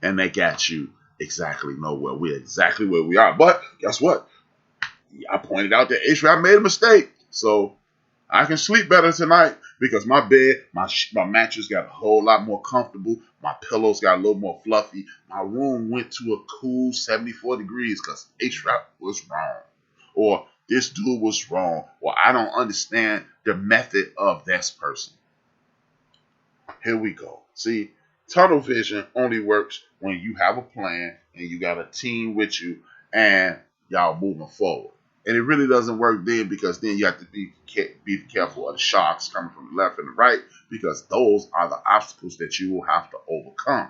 And that got you exactly nowhere. We're exactly where we are. But guess what? I pointed out that HRap made a mistake. So I can sleep better tonight because my bed, my mattress got a whole lot more comfortable. My pillows got a little more fluffy. My room went to a cool 74 degrees because HRap was wrong. Or this dude was wrong. Or I don't understand the method of this person. Here we go. See, tunnel vision only works when you have a plan and you got a team with you and y'all moving forward. And it really doesn't work then because then you have to be careful of the sharks coming from the left and the right because those are the obstacles that you will have to overcome.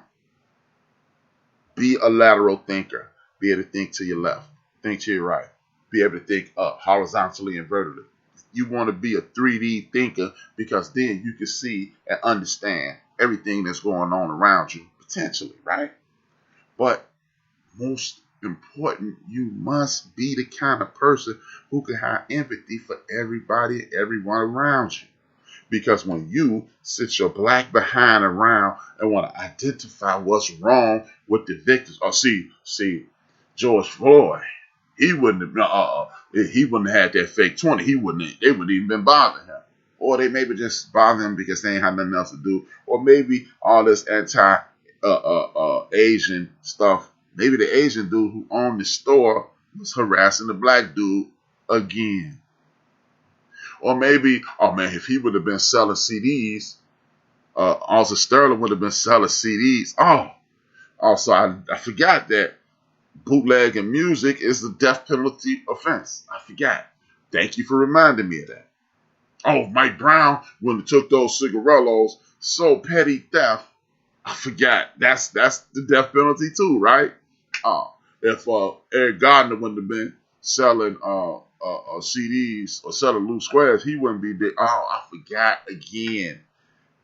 Be a lateral thinker. Be able to think to your left, think to your right. Be able to think up horizontally and vertically. You want to be a 3D thinker because then you can see and understand everything that's going on around you potentially, right? But most important, you must be the kind of person who can have empathy for everybody and everyone around you. Because when you sit your black behind around and want to identify what's wrong with the victims, or see, George Floyd, he wouldn't have had that fake 20. They wouldn't even been bothering him. Or they maybe just bother him because they ain't had nothing else to do. Or maybe all this Asian stuff. Maybe the Asian dude who owned the store was harassing the black dude again. Or maybe, oh man, if he would have been selling CDs, Arthur Sterling would have been selling CDs. Also, I forgot that bootlegging music is a death penalty offense. I forgot. Thank you for reminding me of that. Oh, Mike Brown, when he took those cigarillos, so petty theft. I forgot. That's the death penalty too, right? If Eric Gardner wouldn't have been selling CDs or selling loose squares, he wouldn't be dead. Oh, I forgot again.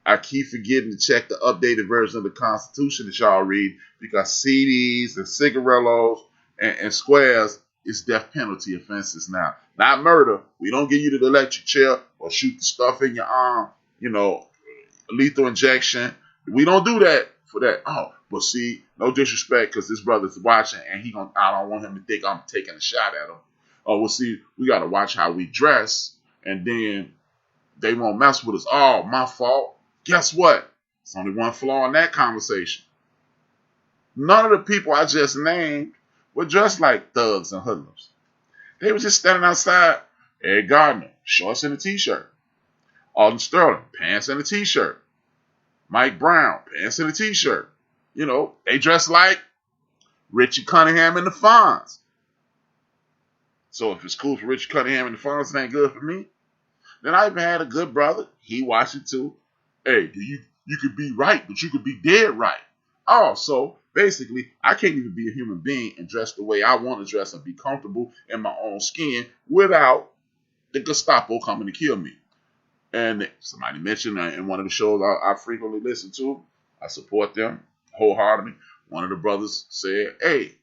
I keep forgetting to check the updated version of the Constitution that y'all read, because CDs and cigarillos and squares is death penalty offenses now. Not murder. We don't give you the electric chair or shoot the stuff in your arm, lethal injection. We don't do that for that. Oh, but see, no disrespect, because this brother's watching and I don't want him to think I'm taking a shot at him. Oh, well, see, we got to watch how we dress, and then they won't mess with us. Oh, my fault. Guess what? There's only one flaw in that conversation. None of the people I just named were dressed like thugs and hoodlums. They were just standing outside. Ed Gardner, shorts and a t-shirt. Alden Sterling, pants and a t-shirt. Mike Brown, pants and a t-shirt. They dressed like Richie Cunningham and the Fonz. So if it's cool for Richie Cunningham and the Fonz, it ain't good for me. Then I even had a good brother. He watched it too. Hey, you could be right, but you could be dead right. Oh, so basically, I can't even be a human being and dress the way I want to dress and be comfortable in my own skin without the Gestapo coming to kill me. And somebody mentioned in one of the shows I frequently listen to, I support them wholeheartedly. One of the brothers said, hey,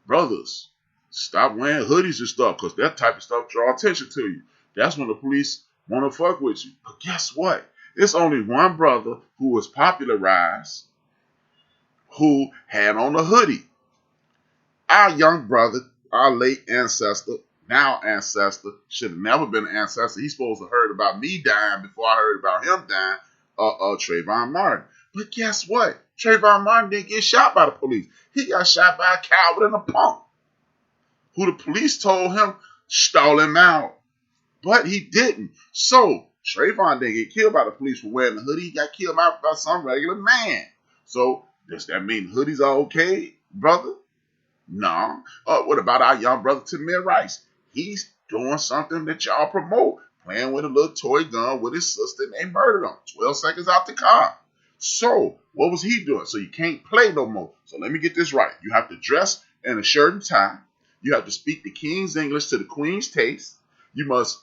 brothers, stop wearing hoodies and stuff, because that type of stuff draw attention to you. That's when the police want to fuck with you. But guess what? It's only one brother who was popularized who had on a hoodie. Our young brother, our late ancestor, now ancestor, should have never been an ancestor. He's supposed to have heard about me dying before I heard about him dying, Trayvon Martin. But guess what? Trayvon Martin didn't get shot by the police. He got shot by a coward and a punk, who the police told him stall him out. But he didn't. So Trayvon didn't get killed by the police for wearing a hoodie. He got killed by some regular man. So does that mean hoodies are okay, brother? No. What about our young brother Tamir Rice? He's doing something that y'all promote, playing with a little toy gun with his sister, and they murdered him 12 seconds out the car. So what was he doing? So you can't play no more. So let me get this right. You have to dress in a shirt and tie. You have to speak the king's English to the queen's taste. You must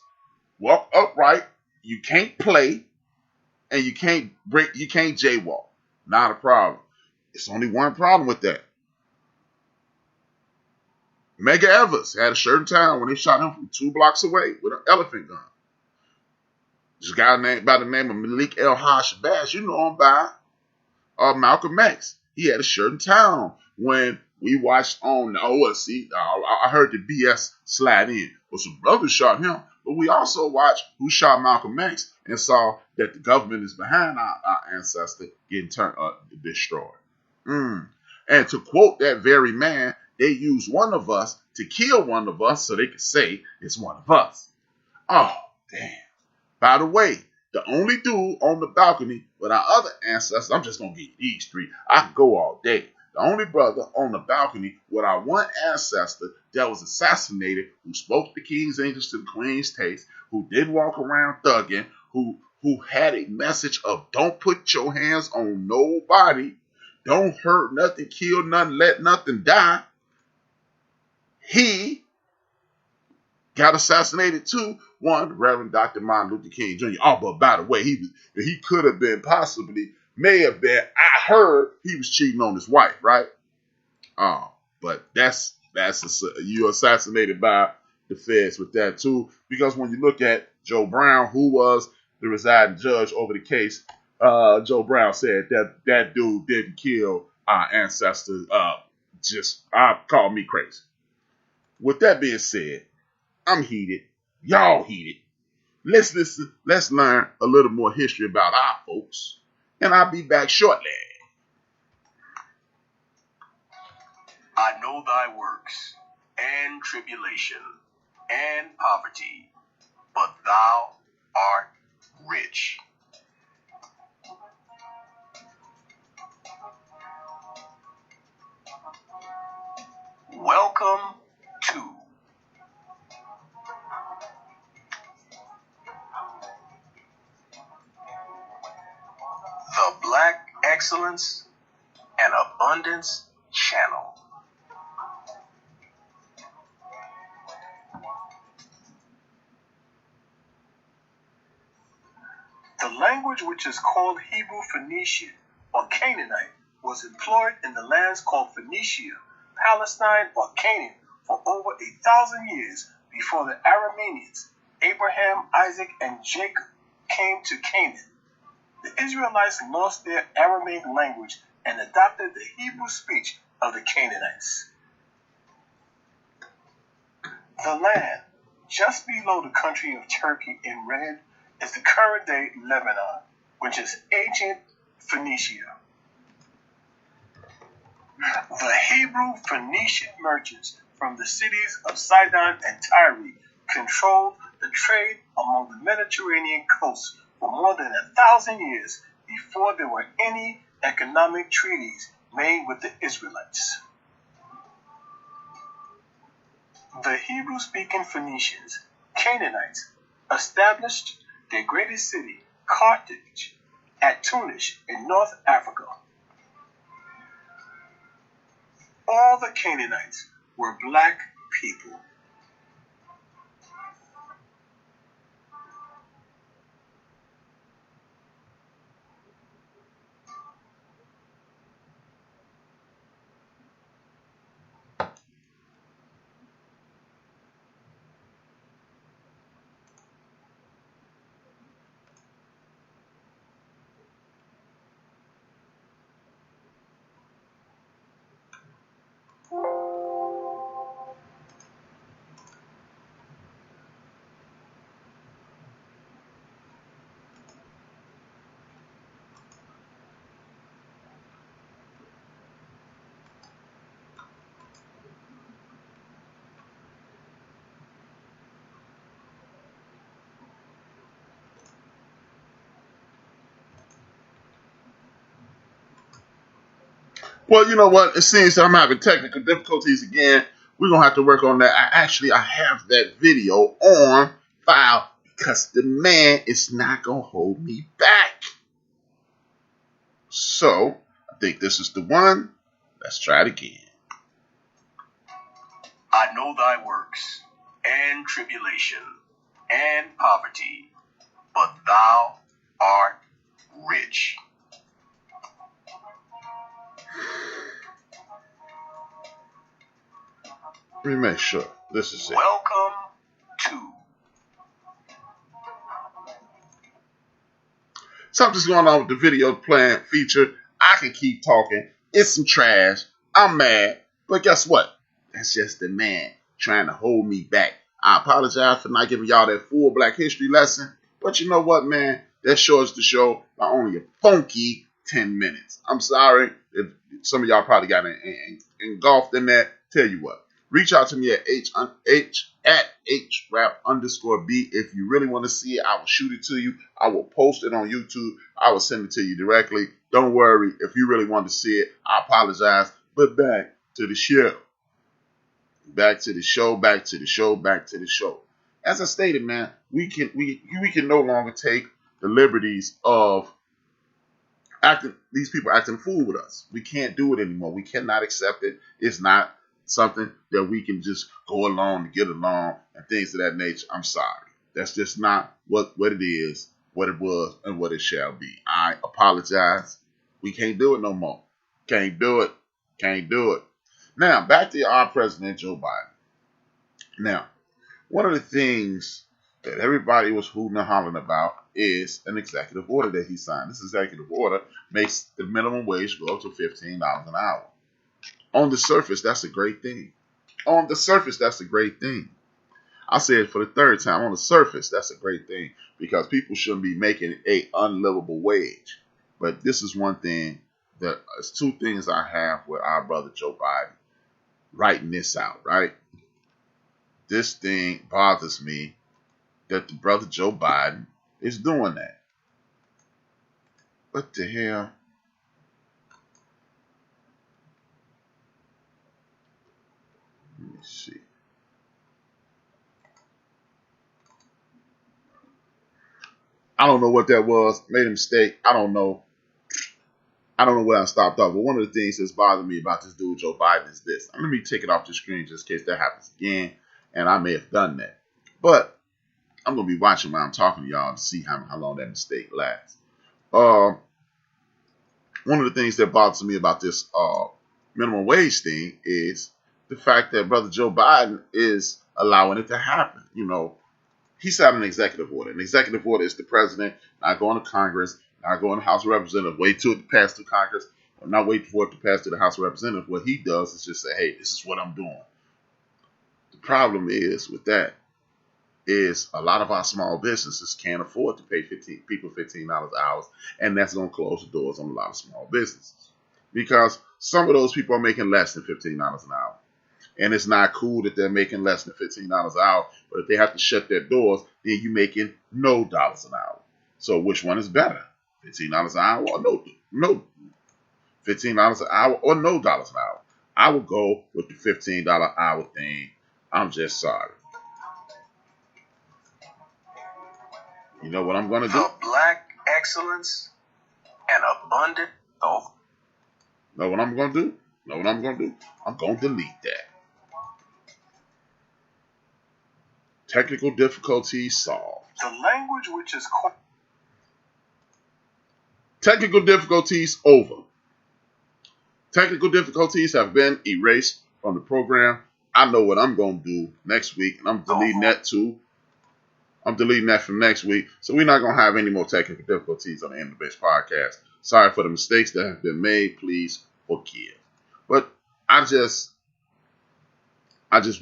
walk upright. You can't play, and you can't jaywalk. Not a problem. It's only one problem with that. Medgar Evers had a shirt and tie when they shot him from 2 blocks away with an elephant gun. This guy by the name of Malik El-Haj-Bash, you know him by Malcolm X. He had a shirt and tie on when we watched on OSC. I heard the BS slide in. Well, some brothers shot him, but we also watched Who Shot Malcolm X and saw that the government is behind our ancestor getting destroyed. And to quote that very man, they used one of us to kill one of us so they could say it's one of us. Oh, damn. By the way, the only dude on the balcony with our other ancestors, I'm just going to give you these 3. I can go all day. The only brother on the balcony with our one ancestor that was assassinated, who spoke the king's English to the queen's taste, who didn't walk around thugging, who had a message of don't put your hands on nobody, don't hurt nothing, kill nothing, let nothing die. He got assassinated too. One, Reverend Dr. Martin Luther King Jr. Oh, but by the way, he could have been may have been, I heard he was cheating on his wife, right? But that's you assassinated by the feds with that too. Because when you look at Joe Brown, who was the residing judge over the case, Joe Brown said that dude didn't kill our ancestors. Call me crazy. With that being said, I'm heated. Y'all heated. Let's listen. Let's learn a little more history about our folks, and I'll be back shortly. I know thy works, and tribulation, and poverty, but thou art rich. Welcome to the Black Excellence and Abundance Channel. The language which is called Hebrew Phoenician or Canaanite was employed in the lands called Phoenicia, Palestine, or Canaan for over 1,000 years before the Arameans, Abraham, Isaac, and Jacob came to Canaan. The Israelites lost their Aramaic language and adopted the Hebrew speech of the Canaanites. The land just below the country of Turkey in red is the current-day Lebanon, which is ancient Phoenicia. The Hebrew Phoenician merchants from the cities of Sidon and Tyre controlled the trade along the Mediterranean coast for more than 1,000 years before there were any economic treaties made with the Israelites. The Hebrew-speaking Phoenicians, Canaanites, established their greatest city, Carthage, at Tunis in North Africa. All the Canaanites were black people. Well, you know what? It seems that I'm having technical difficulties again. We're going to have to work on that. I have that video on file because the man is not going to hold me back. So, I think this is the one. Let's try it again. I know thy works, and tribulation, and poverty, but thou art rich. Let me make sure this is it. Welcome to Something's going on with the video playing feature. I can keep talking. It's some trash. I'm mad. But guess what? That's just the man trying to hold me back. I apologize for not giving y'all that full Black History lesson. But you know what, man? That shorts the show by only a funky 10 minutes. I'm sorry if some of y'all probably got engulfed in that. Tell you what. Reach out to me at HRap_B. If you really want to see it, I will shoot it to you. I will post it on YouTube. I will send it to you directly. Don't worry. If you really want to see it, I apologize. But back to the show. Back to the show. Back to the show. Back to the show. As I stated, man, we can no longer take the liberties of these people acting fool with us. We can't do it anymore. We cannot accept it. It's not something that we can just go along to get along and things of that nature. I'm sorry. That's just not what it is, what it was, and what it shall be. I apologize. We can't do it no more. Can't do it. Can't do it. Now, back to our president, Joe Biden. Now, one of the things that everybody was hooting and hollering about is an executive order that he signed. This executive order makes the minimum wage go up to $15 an hour. On the surface, that's a great thing. On the surface, that's a great thing. I say it for the third time. On the surface, that's a great thing because people shouldn't be making a unlivable wage. But this is one thing that it's two things I have with our brother Joe Biden writing this out, right? This thing bothers me that the brother Joe Biden is doing that. What the hell? Let me see. I don't know what that was. Made a mistake. I don't know. I don't know where I stopped off. But one of the things that's bothering me about this dude, Joe Biden, is this. Let me take it off the screen just in case that happens again. And I may have done that. But I'm going to be watching while I'm talking to y'all to see how long that mistake lasts. One of the things that bothers me about this minimum wage thing is the fact that brother Joe Biden is allowing it to happen. You know, he signed an executive order. An executive order is the president not going to Congress, not going to House of Representatives, wait till it passes through Congress, or not wait for it to pass to the House of Representatives. What he does is just say, hey, this is what I'm doing. The problem is with that is a lot of our small businesses can't afford to pay people $15 an hour, and that's going to close the doors on a lot of small businesses because some of those people are making less than $15 an hour. And it's not cool that they're making less than $15 an hour, but if they have to shut their doors, then you're making no dollars an hour. So which one is better? $15 an hour or no $15 an hour or no dollars an hour? I would go with the $15 an hour thing. I'm just sorry. You know what I'm going to do? The black excellence and abundant. Oh. Know what I'm going to do? Know what I'm going to do? I'm going to delete that. Technical difficulties solved. The language which is called. Technical difficulties over. Technical difficulties have been erased from the program. I know what I'm going to do next week, and I'm deleting that too. I'm deleting that from next week. So we're not going to have any more technical difficulties on the End of the Bench podcast. Sorry for the mistakes that have been made. Please forgive. But I just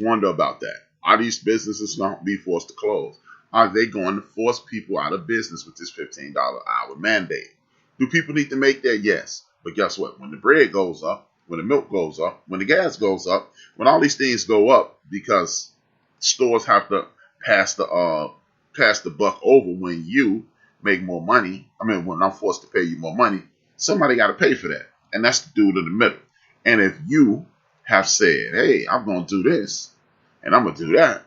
wonder about that. Are these businesses going to be forced to close? Are they going to force people out of business with this $15 an hour mandate? Do people need to make that? Yes. But guess what? When the bread goes up, when the milk goes up, when the gas goes up, when all these things go up because stores have to pass the buck over when you make more money. I mean, when I'm forced to pay you more money, somebody got to pay for that. And that's the dude in the middle. And if you have said, hey, I'm going to do this and I'm going to do that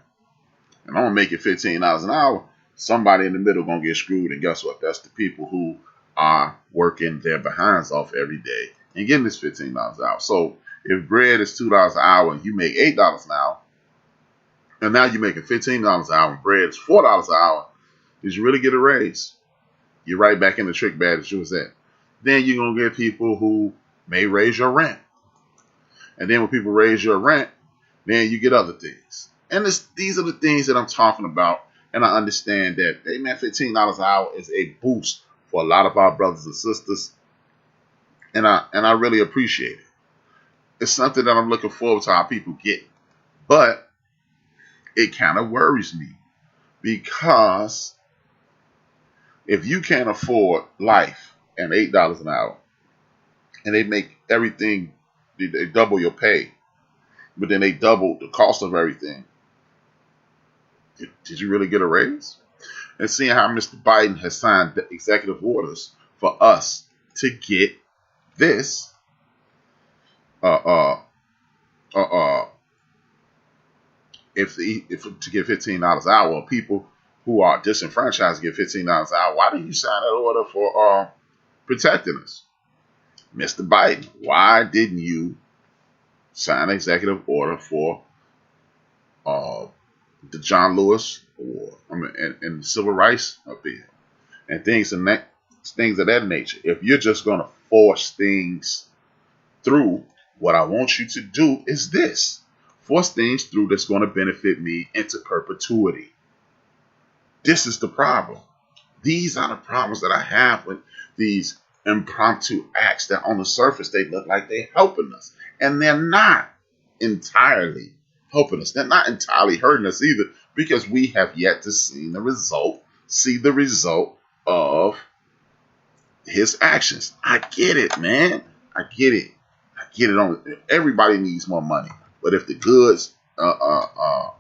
and I'm going to make it $15 an hour, somebody in the middle going to get screwed. And guess what? That's the people who are working their behinds off every day and getting this $15 an hour. So if bread is $2 an hour and you make $8 an hour, and now you're making $15 an hour and bread is $4 an hour, did you really get a raise? You're right back in the trick bag that you was at. Then you're going to get people who may raise your rent. And then when people raise your rent, then you get other things. And these are the things that I'm talking about. And I understand that, hey man, $15 an hour is a boost for a lot of our brothers and sisters. And I really appreciate it. It's something that I'm looking forward to our people getting. But it kind of worries me because if you can't afford life and $8 an hour and they make everything, they double your pay, but then they double the cost of everything, did you really get a raise? And seeing how Mr. Biden has signed the executive orders for us to get this, if to get $15 an hour, people who are disenfranchised get $15 an hour, why didn't you sign that order for protecting us? Mr. Biden, why didn't you sign an executive order for the John Lewis Award, and the civil rights up there, and things of that nature? If you're just going to force things through what I want you to do is this. Force things through that's going to benefit me into perpetuity. This is the problem. These are the problems that I have with these impromptu acts that on the surface they look like they're helping us. And they're not entirely helping us. They're not entirely hurting us either, because we have yet to see the result of his actions. I get it, man. I get it. Everybody needs more money. But if the goods that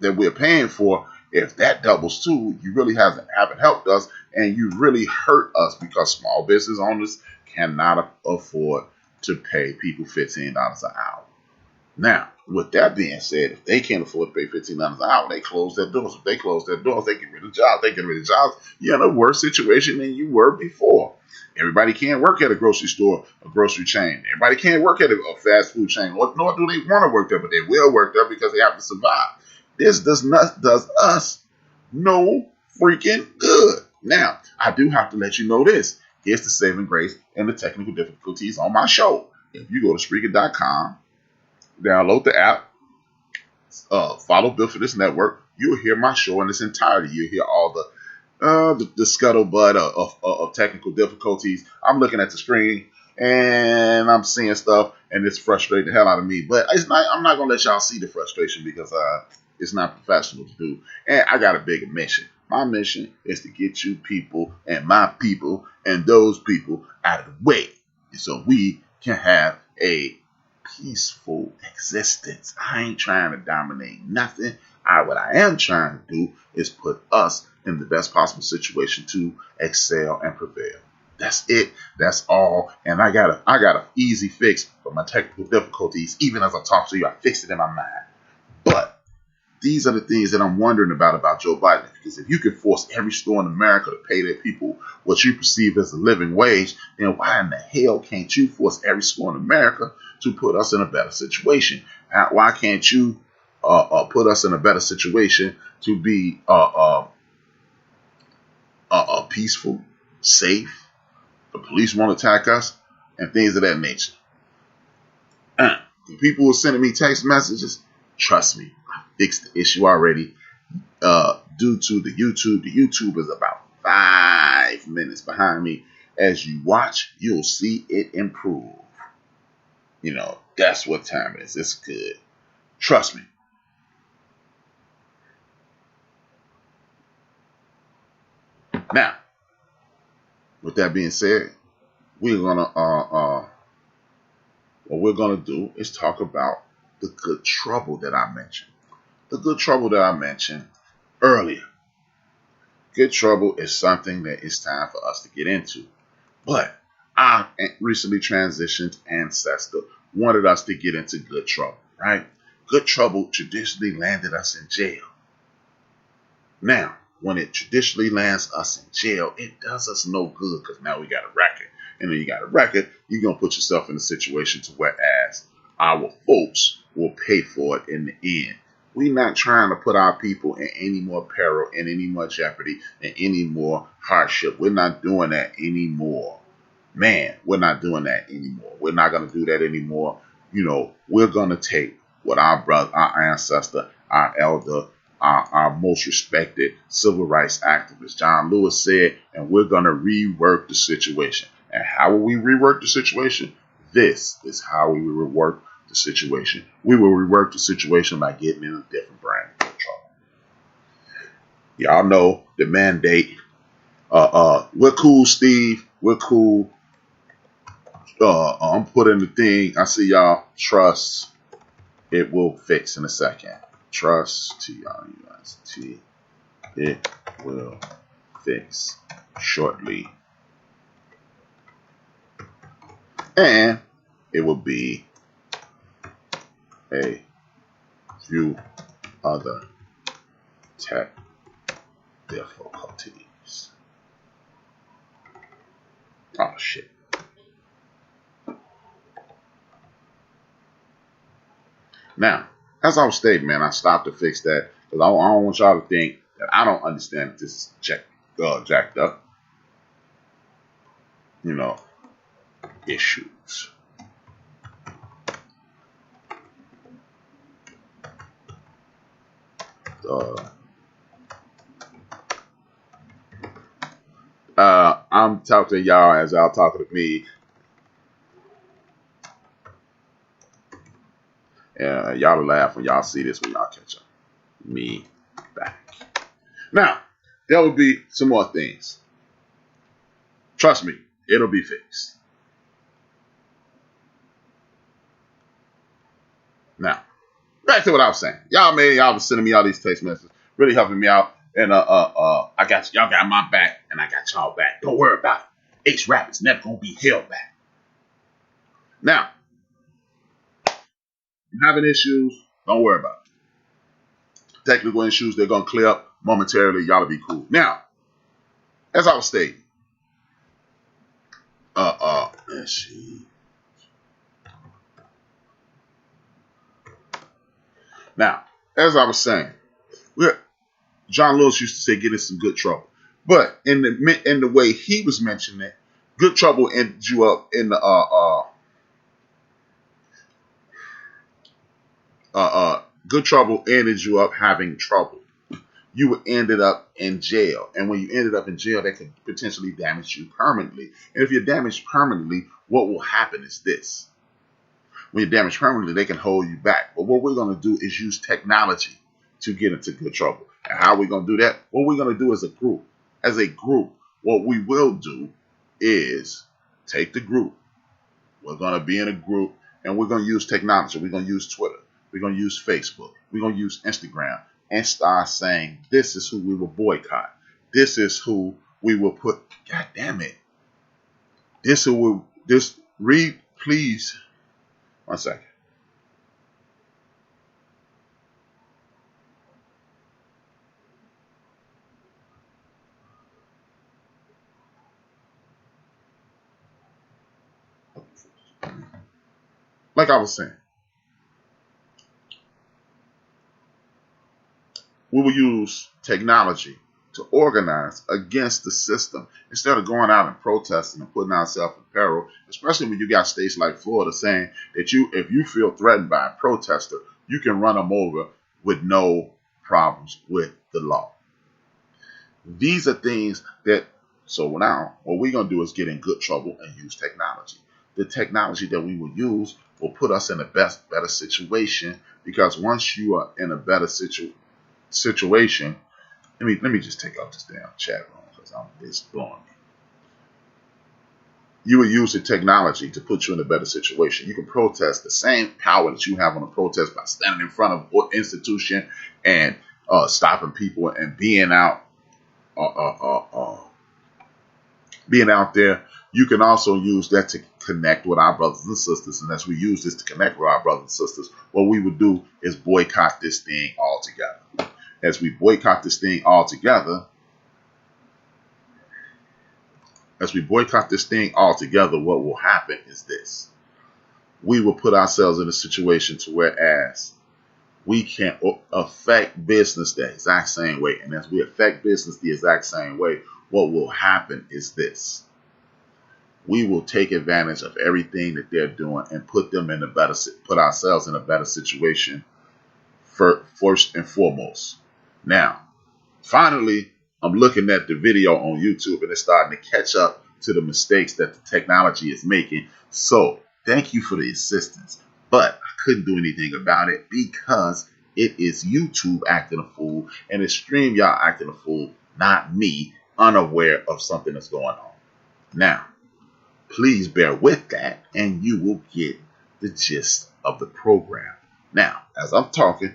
we're paying for, if that doubles too, you really haven't helped us, and you really hurt us, because small business owners cannot afford to pay people $15 an hour. Now, with that being said, if they can't afford to pay $15 an hour, they close their doors. If they close their doors, they get rid of jobs. They get rid of jobs. You're in a worse situation than you were before. Everybody can't work at a grocery store, a grocery chain. Everybody can't work at a fast food chain. Nor do they want to work there, but they will work there because they have to survive. This does us no freaking good. Now, I do have to let you know this. Here's the saving grace and the technical difficulties on my show. If you go to Spreaker.com, download the app, follow Bill for this network, you'll hear my show in its entirety. You'll hear all the scuttlebutt of technical difficulties. I'm looking at the screen and I'm seeing stuff, and it's frustrating the hell out of me. But I'm not gonna let y'all see the frustration, because it's not professional to do. And I got a bigger mission. My mission is to get you people and my people and those people out of the way, so we can have a peaceful existence. I ain't trying to dominate nothing. What I am trying to do is put us in the best possible situation to excel and prevail. That's it. That's all. And I got a easy fix for my technical difficulties. Even as I talk to you, I fixed it in my mind. But these are the things that I'm wondering about Joe Biden. Because if you can force every store in America to pay their people what you perceive as a living wage, then why in the hell can't you force every store in America to put us in a better situation? Why can't you put us in a better situation to be peaceful, safe? The police won't attack us, and things of that nature. The people who are sending me text messages, trust me, I fixed the issue already. Due to the YouTube is about 5 minutes behind me. As you watch, you'll see it improve. That's what time it is. It's good. Trust me. Now, with that being said, we're gonna what we're gonna do is talk about the good trouble that I mentioned. The good trouble that I mentioned earlier. Good trouble is something that it's time for us to get into. But I recently transitioned. Ancestor wanted us to get into good trouble, right? Good trouble traditionally landed us in jail. Now, when it traditionally lands us in jail, it does us no good, because now we got a record. And when you got a record, you're going to put yourself in a situation to whereas our folks will pay for it in the end. We're not trying to put our people in any more peril, in any more jeopardy, in any more hardship. We're not doing that anymore. Man, we're not doing that anymore. We're not going to do that anymore. We're going to take what our brother, our ancestor, our elder, our most respected civil rights activist, John Lewis, said, and we're going to rework the situation. And how will we rework the situation? This is how we will rework the situation. We will rework the situation by getting in a different brand of trouble. Y'all know the mandate. We're cool, Steve. We're cool. I'm putting the thing. I see y'all. Trust. It will fix in a second. Trust. T-R-U-S-T. It will fix shortly. And it will be a few other tech difficulties. Oh, shit. Now, as I was stating, man, I stopped to fix that because I don't want y'all to think that I don't understand that this is jacked up. Issues. I'm talking to y'all as y'all talking to me. Y'all will laugh when y'all see this when y'all catch up. Me back. Now, there will be some more things. Trust me, it'll be fixed. Now, back to what I was saying. Y'all was sending me all these text messages, really helping me out. And I got y'all got my back, and I got y'all back. Don't worry about it. HRap is never gonna be held back. Now, you're having issues, don't worry about it. Technical issues, they're gonna clear up momentarily. Y'all will be cool. Now, as I was stating, let's see. Now, as I was saying, John Lewis used to say, "Get in some good trouble," but in the way he was mentioning it, good trouble ended you up in the good trouble ended you up having trouble. You ended up in jail, and when you ended up in jail, that could potentially damage you permanently. And if you're damaged permanently, what will happen is this: when you're damaged permanently, they can hold you back. But what we're going to do is use technology to get into good trouble. And how are we going to do that? What we're going to do as a group, what we will do is take the group. We're going to be in a group, and we're going to use technology. We're going to use Twitter. We're going to use Facebook. We're going to use Instagram and start saying, this is who we will boycott. This is who we will put. God damn it. Read, please. 1 second. Like I was saying, we will use technology to organize against the system instead of going out and protesting and putting ourselves in peril, especially when you got states like Florida saying that if you feel threatened by a protester, you can run them over with no problems with the law. These are things that, so now what we're going to do is get in good trouble and use technology. The technology that we will use will put us in a better situation, because once you are in a better situation, let me just take out this damn chat room because it's blowing me. You will use the technology to put you in a better situation. You can protest the same power that you have on a protest by standing in front of an institution and stopping people and being out there. You can also use that to connect with our brothers and sisters. And as we use this to connect with our brothers and sisters, what we would do is boycott this thing altogether. As we boycott this thing altogether, what will happen is this. We will put ourselves in a situation to whereas we can affect business the exact same way. And as we affect business the exact same way, what will happen is this. We will take advantage of everything that they're doing and put ourselves in a better situation first and foremost. Now, finally, I'm looking at the video on YouTube and it's starting to catch up to the mistakes that the technology is making. So thank you for the assistance, but I couldn't do anything about it because it is YouTube acting a fool and it's StreamYard acting a fool, not me, unaware of something that's going on. Now, please bear with that and you will get the gist of the program. Now, as I'm talking,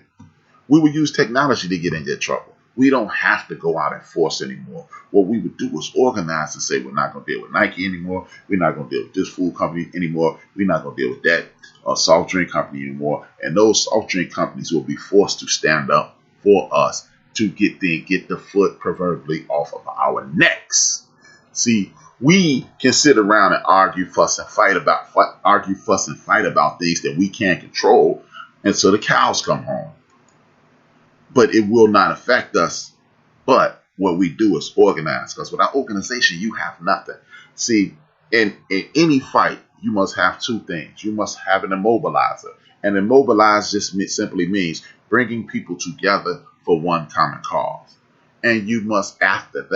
we will use technology to get in good trouble. We don't have to go out and force anymore. What we would do is organize and say we're not going to deal with Nike anymore. We're not going to deal with this food company anymore. We're not going to deal with that soft drink company anymore. And those soft drink companies will be forced to stand up for us to get the foot proverbially off of our necks. See, we can sit around and argue, fuss, and fight about things that we can't control until the cows come home. But it will not affect us. But what we do is organize, because without organization, you have nothing. See, in any fight, you must have two things. You must have an immobilizer. And immobilize just simply means bringing people together for one common cause. And you must, after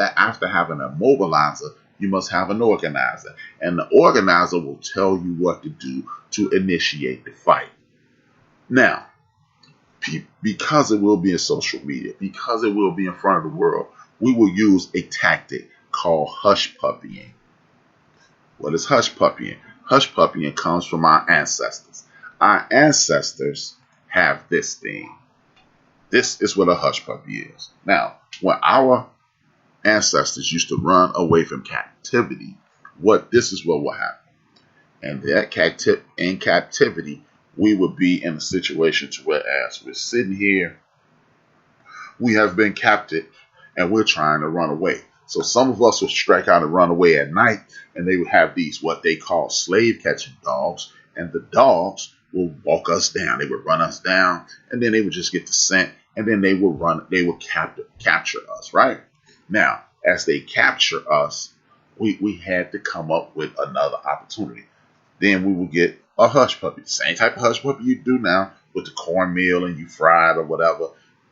having a mobilizer, you must have an organizer. And the organizer will tell you what to do to initiate the fight. Now, because it will be in social media, because it will be in front of the world, we will use a tactic called hush puppying. What is hush puppying? Hush puppying comes from our ancestors. Our ancestors have this thing. This is what a hush puppy is. Now, when our ancestors used to run away from captivity, this is what will happen. And in captivity, we would be in a situation to whereas we're sitting here, we have been captive, and we're trying to run away. So some of us would strike out and run away at night, and they would have these what they call slave catching dogs, and the dogs will walk us down. They would run us down, and then they would just get the scent, and then they would capture us, right? Now, as they capture us, we had to come up with another opportunity. Then we would get a hush puppy, the same type of hush puppy you do now with the cornmeal and you fry it or whatever.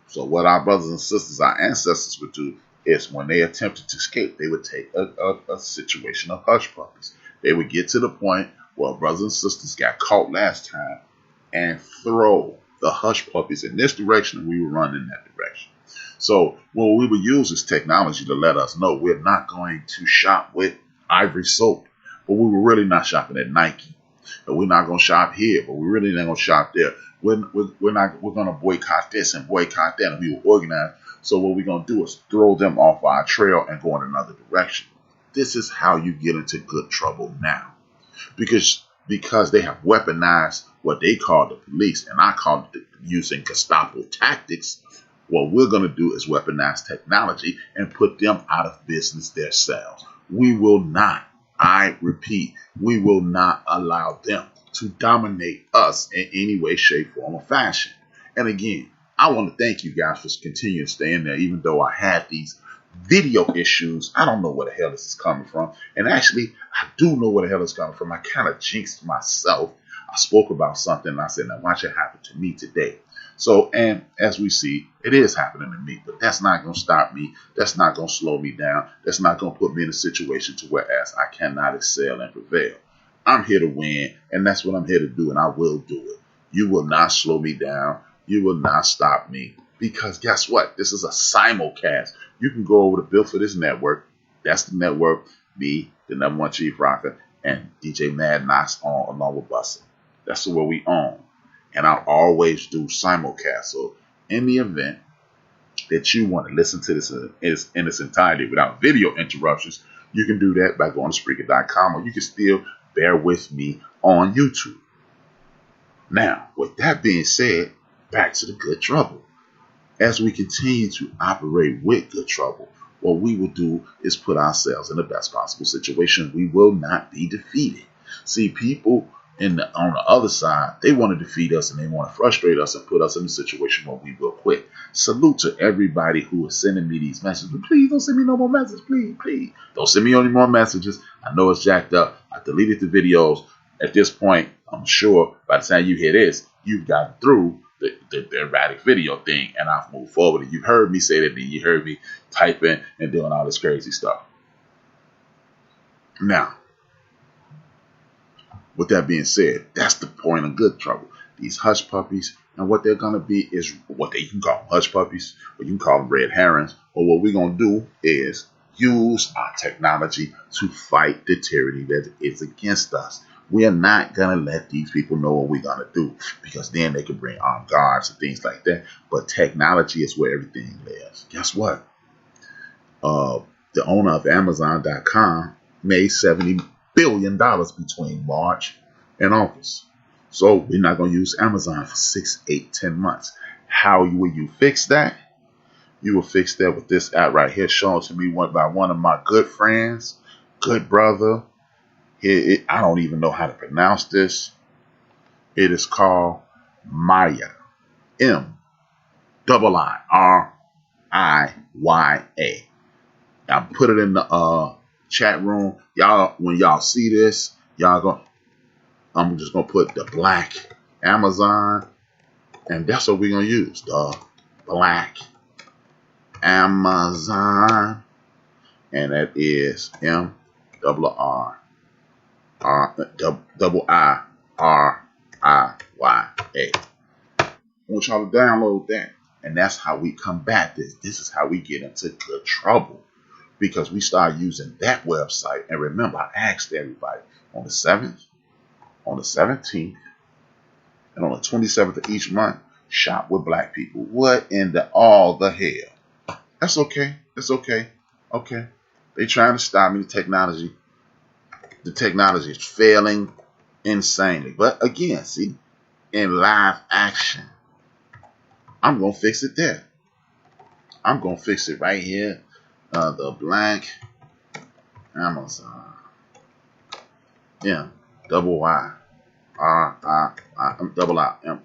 So what our brothers and sisters, our ancestors would do is when they attempted to escape, they would take a situation of hush puppies. They would get to the point where brothers and sisters got caught last time and throw the hush puppies in this direction, and we would run in that direction. So what we would use is technology to let us know we're not going to shop with Ivory Soap, but we were really not shopping at Nike. But we're not going to shop here, but we're really not going to shop there. We're going to boycott this and boycott that, and we will organize. So what we're going to do is throw them off our trail and go in another direction. This is how you get into good trouble now, because they have weaponized what they call the police, and I call it using Gestapo tactics. What we're going to do is weaponize technology and put them out of business themselves. We will not, I repeat, we will not allow them to dominate us in any way, shape, form, or fashion. And again, I want to thank you guys for continuing to stay in there, even though I had these video issues. I don't know where the hell this is coming from. And actually, I do know where the hell it's coming from. I kind of jinxed myself. I spoke about something and I said, now watch it happen to me today. So, and as we see, it is happening to me, but that's not going to stop me. That's not going to slow me down. That's not going to put me in a situation to whereas I cannot excel and prevail. I'm here to win, and that's what I'm here to do, and I will do it. You will not slow me down. You will not stop me, because guess what? This is a simulcast. You can go over to Built for This network. That's the network, me, the #1 Chief Rocker, and DJ Mad Knox on along with Buster. That's what we own. And I'll always do simulcast. So in the event that you want to listen to this in its entirety without video interruptions, you can do that by going to Spreaker.com, or you can still bear with me on YouTube. Now, with that being said, back to the good trouble. As we continue to operate with good trouble, what we will do is put ourselves in the best possible situation. We will not be defeated. See, people on the other side, they want to defeat us and they want to frustrate us and put us in a situation where we will quit. Salute to everybody who is sending me these messages. But please don't send me no more messages. Please. Don't send me any more messages. I know it's jacked up. I deleted the videos. At this point, I'm sure by the time you hear this, you've gotten through the erratic video thing, and I've moved forward. And you've heard me say that, and you heard me typing and doing all this crazy stuff. Now, with that being said, that's the point of good trouble. These hush puppies, and what they're going to be is what you can call them hush puppies, or you can call them red herrings, or what we're going to do is use our technology to fight the tyranny that is against us. We are not going to let these people know what we're going to do, because then they can bring armed guards and things like that. But technology is where everything lives. Guess what? The owner of Amazon.com made $70 billion between March and August. So we're not going to use Amazon for 6, 8, 10 months. How will you fix that? You will fix that with this app right here, shown to me by one of my good friends, good brother. I don't even know how to pronounce this. It is called Maya. MIIRIYA. I put it in the chat room. Y'all, when y'all see this, I'm just gonna put the black Amazon, and that's what we're gonna use. The black Amazon, and that is MIIRIYA. I want y'all to download that. And that's how we combat this. This is how we get into good trouble. Because we start using that website. And remember, I asked everybody on the 7th, on the 17th, and on the 27th of each month, shop with black people. What in all the hell? That's okay. That's okay. Okay. They trying to stop me. The technology is failing insanely. But again, see, in live action, I'm going to fix it there. I'm going to fix it right here. The blank Amazon. Yeah. Double I. Double I. M.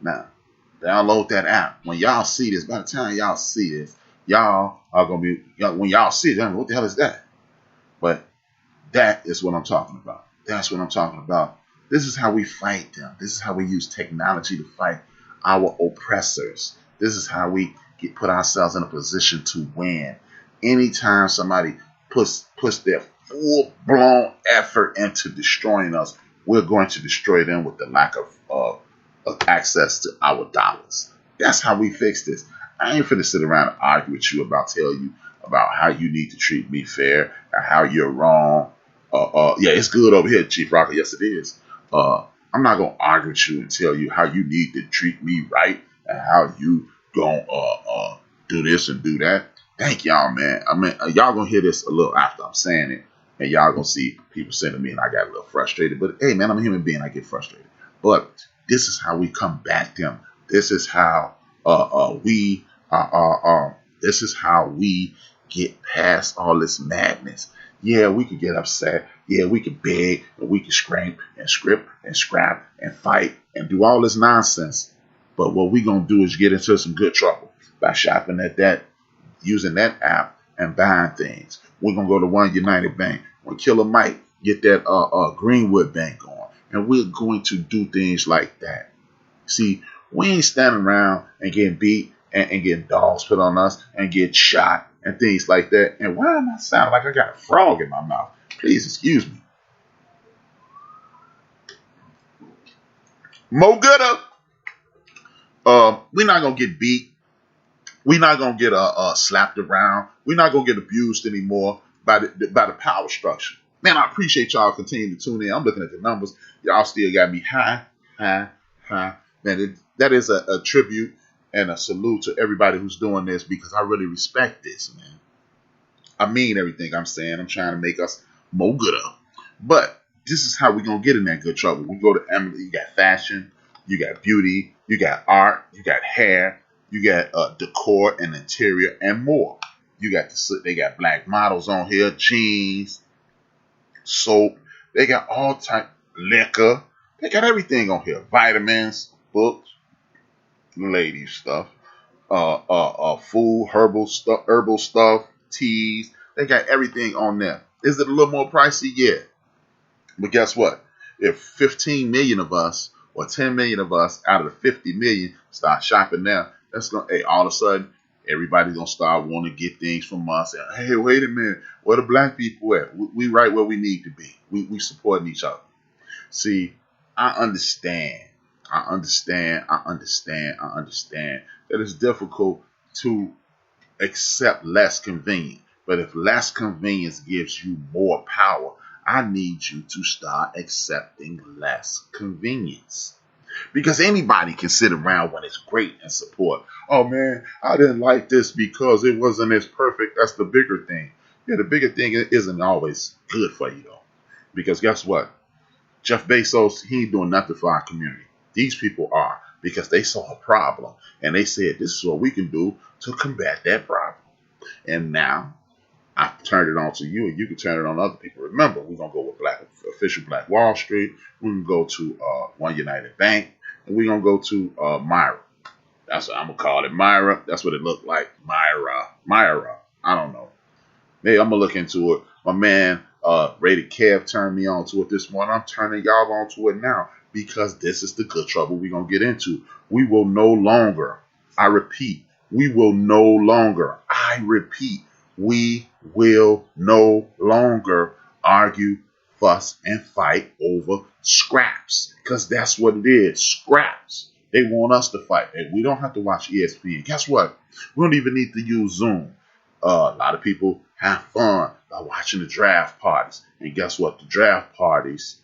Now, download that app. When y'all see this, by the time y'all see this, y'all are going to be, when y'all see it, what the hell is that? But that is what I'm talking about. That's what I'm talking about. This is how we fight them. This is how we use technology to fight our oppressors. This is how we put ourselves in a position to win. Anytime somebody puts their full-blown effort into destroying us, we're going to destroy them with the lack of access to our dollars. That's how we fix this. I ain't finna sit around and argue with you tell you about how you need to treat me fair and how you're wrong. Yeah, it's good over here, Chief Rocker. Yes, it is. I'm not gonna argue with you and tell you how you need to treat me right and how you gonna do this and do that. Thank y'all, man. I mean, y'all gonna hear this a little after I'm saying it, and y'all gonna see people saying to me, and I got a little frustrated. But hey, man, I'm a human being. I get frustrated. But this is how we combat them. This is how this is how we get past all this madness. Yeah, we could get upset. Yeah, we could beg, and we could scrape and script and scrap and fight and do all this nonsense. But what we gonna do is get into some good trouble by shopping at that, using that app and buying things. We're gonna go to One United Bank. When Killer Mike get that Greenwood Bank going, and we're going to do things like that. See, we ain't standing around and getting beat and getting dogs put on us and get shot and things like that. And why am I sounding like I got a frog in my mouth? Please excuse me. Mo Gooder. We're not gonna get beat. We're not gonna get slapped around. We're not gonna get abused anymore by the power structure. Man, I appreciate y'all continuing to tune in. I'm looking at the numbers. Y'all still got me high. Man, that is a tribute and a salute to everybody who's doing this, because I really respect this, man. I mean everything I'm saying. I'm trying to make us more gooder. But this is how we're going to get in that good trouble. We go to Emily. You got fashion. You got beauty. You got art. You got hair. You got decor and interior and more. They got black models on here. Jeans. Soap. They got all type liquor. They got everything on here. Vitamins. Books. Ladies stuff. Food. Herbal stuff. Teas. They got everything on there. Is it a little more pricey? Yeah. But guess what? If 15 million of us or 10 million of us out of the 50 million start shopping there, that's going to, hey, all of a sudden, everybody's going to start wanting to get things from us. And, hey, wait a minute. Where the black people at? We right where we need to be. We supporting each other. See, I understand that it's difficult to accept less convenience. But if less convenience gives you more power, I need you to start accepting less convenience. Because anybody can sit around when it's great and support. Oh man, I didn't like this because it wasn't as perfect. That's the bigger thing. Yeah, the bigger thing isn't always good for you though. Because guess what? Jeff Bezos, he ain't doing nothing for our community. These people are, because they saw a problem and they said, this is what we can do to combat that problem. And now I've turned it on to you, and you can turn it on to other people. Remember, we're going to go with official Black Wall Street. We're going to go to One United Bank, and we're going to go to Myra. That's what I'm going to call it, Myra. That's what it looked like, Myra. I don't know. Maybe I'm going to look into it. My man, Rated Kev, turned me on to it this morning. I'm turning y'all on to it now, because this is the good trouble we're going to get into. We will no longer, I repeat, We will no longer, I repeat, we will no longer argue, fuss, and fight over scraps. Because that's what it is, scraps. They want us to fight. And we don't have to watch ESPN. Guess what? We don't even need to use Zoom. A lot of people have fun by watching the draft parties. And guess what? The draft parties,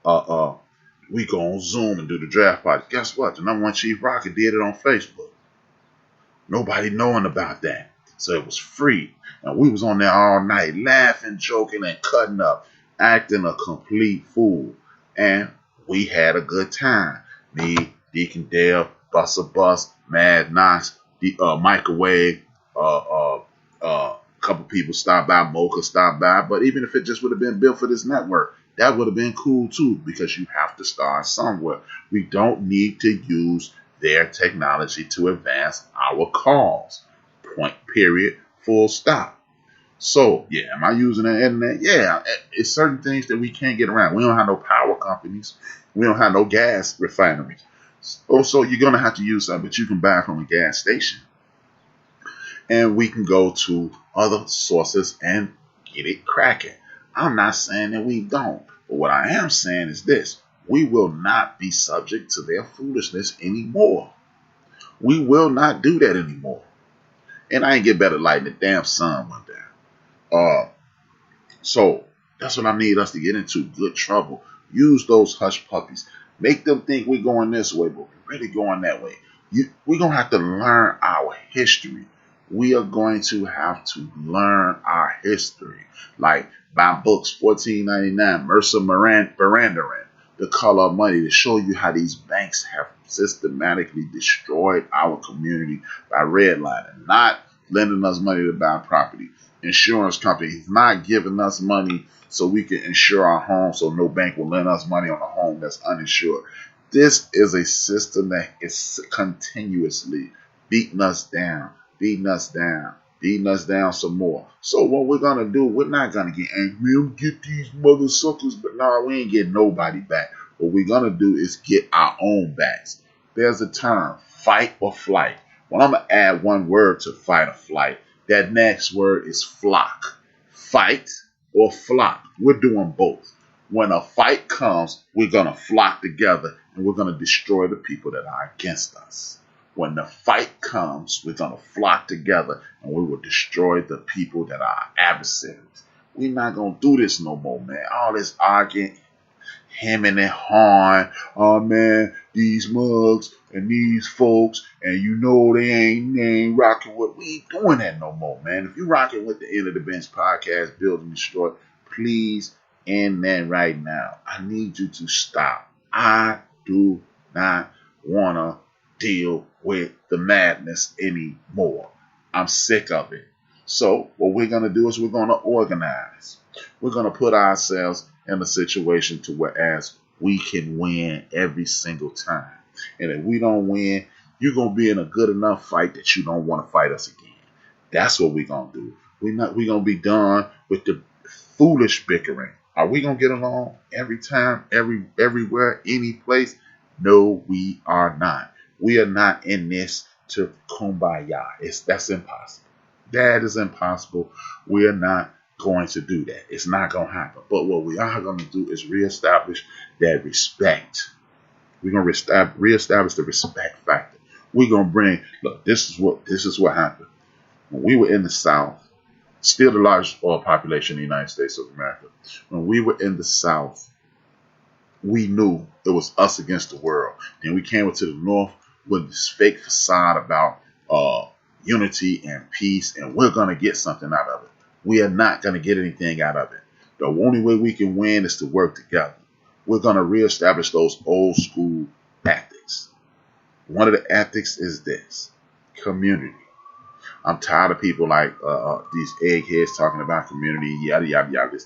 we go on Zoom and do the draft party. Guess what? The number one Chief Rocker did it on Facebook. Nobody knowing about that. So it was free. And we was on there all night laughing, joking, and cutting up, acting a complete fool. And we had a good time. Me, Deacon Dale, Buster Bus, Mad Knox, Microwave, couple people stopped by, Mocha stopped by. But even if it just would have been built for this network, that would have been cool too, because you have to start somewhere. We don't need to use their technology to advance our cause. Point, period, full stop. So, yeah, am I using the internet? Yeah, it's certain things that we can't get around. We don't have no power companies. We don't have no gas refineries. So you're going to have to use something that you can buy from a gas station. And we can go to other sources and get it cracking. I'm not saying that we don't. But what I am saying is this. We will not be subject to their foolishness anymore. We will not do that anymore. And I ain't get better lighting the damn sun one day. So that's what I need us to get into. Good trouble. Use those hush puppies. Make them think we're going this way, but we're really going that way. We're going to have to learn our history. We are going to have to learn our history. Like buy books, $14.99, Mercer Berandarin, The Color of Money, to show you how these banks have systematically destroyed our community by redlining, not lending us money to buy property. Insurance companies not giving us money so we can insure our home, so no bank will lend us money on a home that's uninsured. This is a system that is continuously beating us down some more. So what we're going to do, we're not going to get angry. We'll get these mother suckers, but no, we ain't getting nobody back. What we're going to do is get our own backs. There's a term, fight or flight. Well, I'm going to add one word to fight or flight. That next word is flock. Fight or flock. We're doing both. When a fight comes, we're going to flock together and we're going to destroy the people that are against us. When the fight comes, we're going to flock together and we will destroy the people that are our adversaries. We're not going to do this no more, man. All this arguing, hemming and hawing. Oh, man, these mugs and these folks, and you know they ain't rocking with. We ain't doing that no more, man. If you're rocking with the End of the Bench podcast, Build and Destroy, please end that right now. I need you to stop. I do not want to deal with the madness anymore. I'm sick of it. So what we're going to do is we're going to organize. We're going to put ourselves in a situation to whereas we can win every single time. And if we don't win, you're going to be in a good enough fight that you don't want to fight us again. That's what we're going to do. We're going to be done with the foolish bickering. Are we going to get along every time, everywhere, any place? No, we are not. We are not in this to kumbaya. That's impossible. That is impossible. We are not going to do that. It's not going to happen. But what we are going to do is reestablish that respect. We're going to reestablish the respect factor. We're going to bring, look, this is what happened. When we were in the South, still the largest oil population in the United States of America. When we were in the South, we knew it was us against the world. Then we came into the North with this fake facade about unity and peace, and we're going to get something out of it. We are not going to get anything out of it. The only way we can win is to work together. We're going to reestablish those old school ethics. One of the ethics is this: community. I'm tired of people like these eggheads talking about community, yada, yada, yada.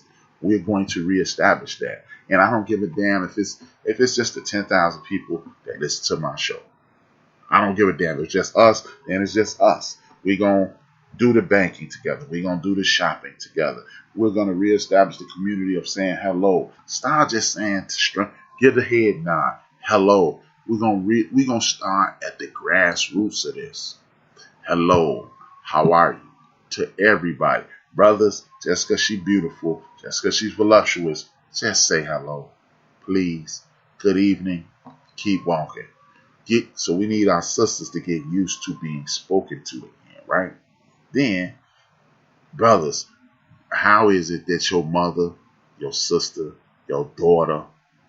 We're going to reestablish that. And I don't give a damn if it's just the 10,000 people that listen to my show. I don't give a damn. If it's just us, then it's just us. We're going to do the banking together. We're going to do the shopping together. We're going to reestablish the community of saying hello. Stop just saying, give the head nod, hello. We're going to start at the grassroots of this. hello, how are you? To everybody. Brothers, just because she's beautiful, just because she's voluptuous, just say hello. Please. Good evening. Keep walking. So we need our sisters to get used to being spoken to again, right? Then, brothers, how is it that your mother, your sister, your daughter,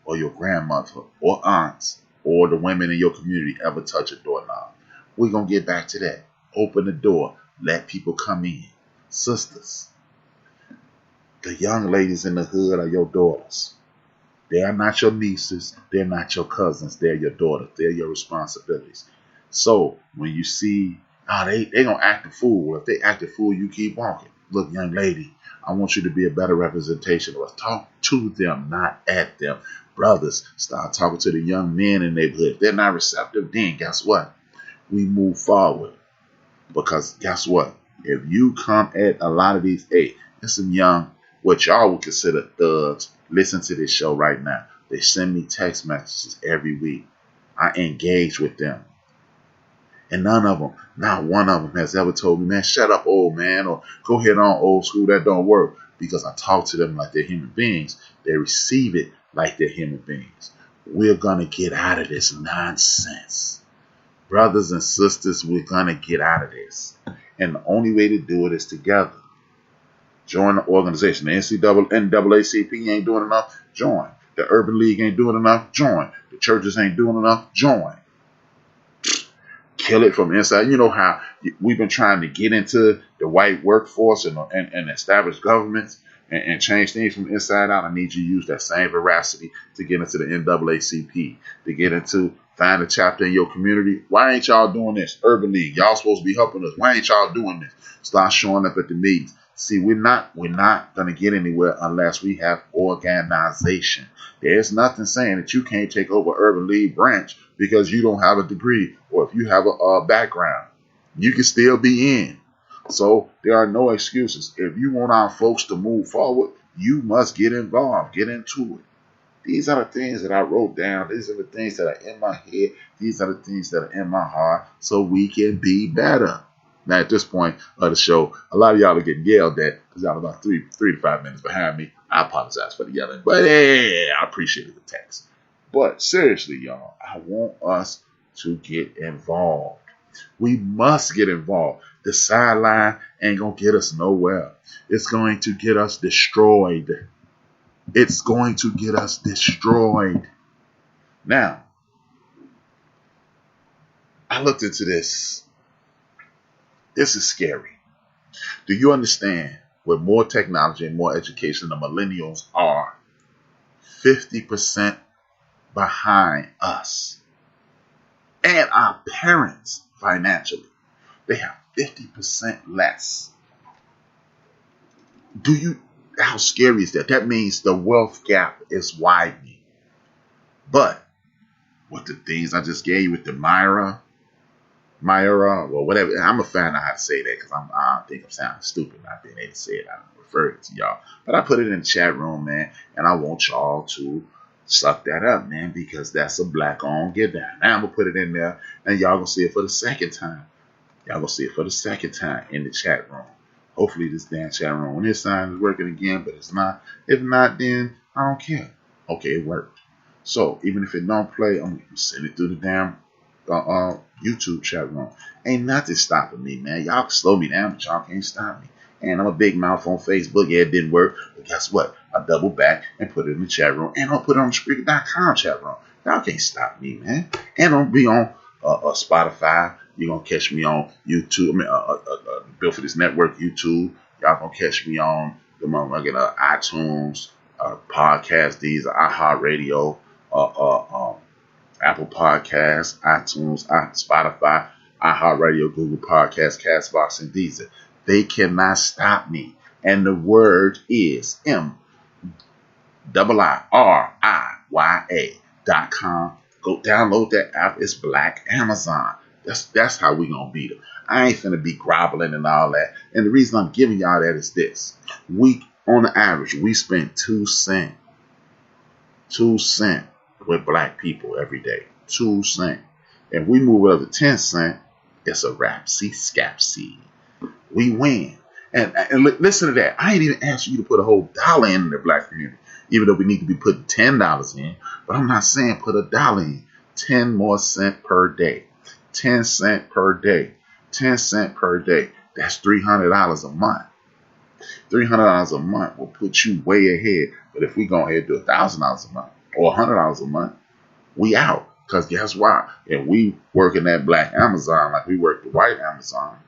or your grandmother, or aunts, or the women in your community ever touch a doorknob? We're going to get back to that. Open the door. Let people come in. Sisters, the young ladies in the hood are your daughters. They are not your nieces. They're not your cousins. They're your daughters. They're your responsibilities. So when you see, they going to act a fool. Well, if they act a fool, you keep walking. Look, young lady, I want you to be a better representation of us. Talk to them, not at them. Brothers, start talking to the young men in the neighborhood. If they're not receptive, then guess what? We move forward. Because guess what? If you come at a lot of these, there's some young, what y'all would consider thugs, listen to this show right now. They send me text messages every week. I engage with them. And none of them, not one of them has ever told me, man, shut up, old man, or go ahead on, old school, that don't work. Because I talk to them like they're human beings. They receive it like they're human beings. We're going to get out of this nonsense. Brothers and sisters, we're going to get out of this. And the only way to do it is together. Join the organization. The NAACP ain't doing enough. Join. The Urban League ain't doing enough. Join. The churches ain't doing enough. Join. Kill it from inside. You know how we've been trying to get into the white workforce and establish governments and change things from inside out. I need you to use that same veracity to get into the NAACP, to get into find a chapter in your community. Why ain't y'all doing this? Urban League, y'all supposed to be helping us. Why ain't y'all doing this? Start showing up at the meetings. See, we're not going to get anywhere unless we have organization. There's nothing saying that you can't take over Urban League branch because you don't have a degree or if you have a background. You can still be in. So there are no excuses. If you want our folks to move forward, you must get involved, get into it. These are the things that I wrote down. These are the things that are in my head. These are the things that are in my heart so we can be better. Now, at this point of the show, a lot of y'all are getting yelled at because y'all are about 3 to 5 minutes behind me. I apologize for the yelling, but I appreciate the text. But seriously, y'all, I want us to get involved. We must get involved. The sideline ain't going to get us nowhere. It's going to get us destroyed. It's going to get us destroyed. Now, I looked into this. This is scary. Do you understand? With more technology and more education, the millennials are 50% behind us and our parents financially. They have 50% less. How scary is that? That means the wealth gap is widening. But with the things I just gave you with the Myra, or whatever, I'm going to find out how to say that because I think I'm sounding stupid not being able to say it. I refer it to y'all. But I put it in the chat room, man, and I want y'all to suck that up, man, because that's a black-owned get down. Now I'm going to put it in there, and y'all going to see it for the second time. Y'all going to see it for the second time in the chat room. Hopefully this damn chat room on this side is working again, but it's not. If not, then I don't care. Okay, it worked. So even if it don't play, I'm going to send it through the damn YouTube chat room. Ain't nothing stopping me, man. Y'all can slow me down, but y'all can't stop me. And I'm a big mouth on Facebook. Yeah, it didn't work. But guess what? I double back and put it in the chat room. And I'll put it on the Spreaker.com chat room. Y'all can't stop me, man. And I'll be on Spotify. You're going to catch me on YouTube. Built for this network, YouTube. Y'all going to catch me on the regular iTunes, podcast. These are iHeartRadio, Apple Podcasts, iTunes, Spotify, iHeartRadio, Google Podcasts, Castbox, and Deezer. They cannot stop me. And the word is MIIRIYA.com. Go download that app. It's Black Amazon. That's how we going to beat them. I ain't finna be groveling and all that. And the reason I'm giving y'all that is this. On the average, we spend 2 cents. 2 cents with black people every day. 2 cents. If we move it up to 10 cents, It's a rap. See, scap seed. We win. And listen to that. I ain't even asking you to put a whole dollar in the black community, even though we need to be putting $10 in. But I'm not saying put a dollar in. 10 more cents per day. 10 cents per day. 10 cents per day. That's $300 a month. $300 a month will put you way ahead. But if we go ahead and do $1,000 a month or $100 a month, we out. Because guess why? If we work in that black Amazon like we work the white Amazon,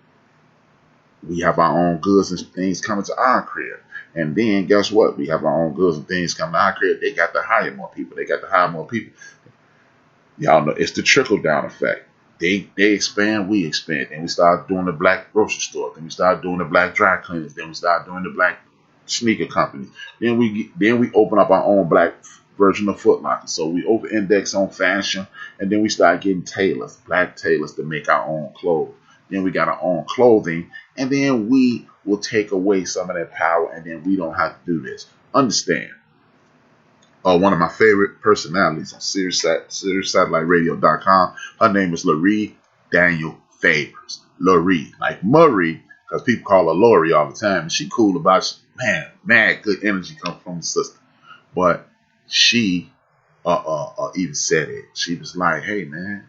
we have our own goods and things coming to our crib. And then guess what? We have our own goods and things coming to our crib. They got to hire more people. They got to hire more people. Y'all know it's the trickle down effect. They expand, we expand. Then we start doing the black grocery store. Then we start doing the black dry cleaners. Then we start doing the black sneaker companies. Then we open up our own black version of Foot Locker. So we over index on fashion, and then we start getting tailors, black tailors to make our own clothes. Then we got our own clothing, and then we will take away some of that power, and then we don't have to do this. Understand? One of my favorite personalities on SiriusSatelliteRadio.com. Her name is Loree Daniel Favors. Loree, like Murray, because people call her Lori all the time, and she cool about mad good energy comes from the sister. But she even said it. She was like, "Hey man,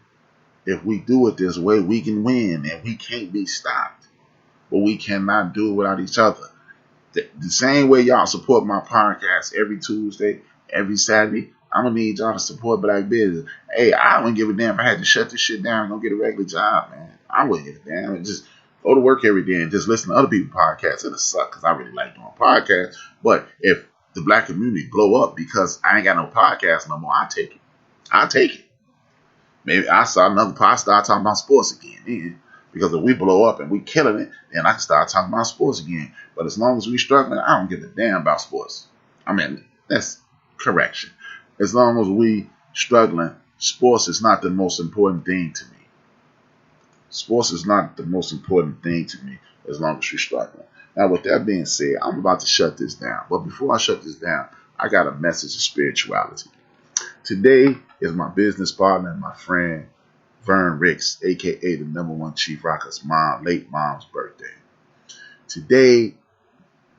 if we do it this way, we can win, and we can't be stopped. But we cannot do it without each other. The same way y'all support my podcast every Tuesday, every Saturday, I'm going to need y'all to support black business. Hey, I wouldn't give a damn if I had to shut this shit down and go get a regular job, man. I wouldn't give a damn. And just go to work every day and just listen to other people's podcasts. It'll suck because I really like doing podcasts. But if the black community blow up because I ain't got no podcast no more, I take it. I take it. Maybe I saw another pod start talking about sports again. Yeah. Because if we blow up and we killing it, then I can start talking about sports again. But as long as we struggling, I don't give a damn about sports. I mean, that's correction. As long as we struggling, sports is not the most important thing to me. Sports is not the most important thing to me as long as you're struggling. Now, with that being said, I'm about to shut this down. But before I shut this down, I got a message of spirituality. Today is my business partner and my friend, Vern Ricks, a.k.a. the #1 Chief Rocker's late mom's birthday. Today,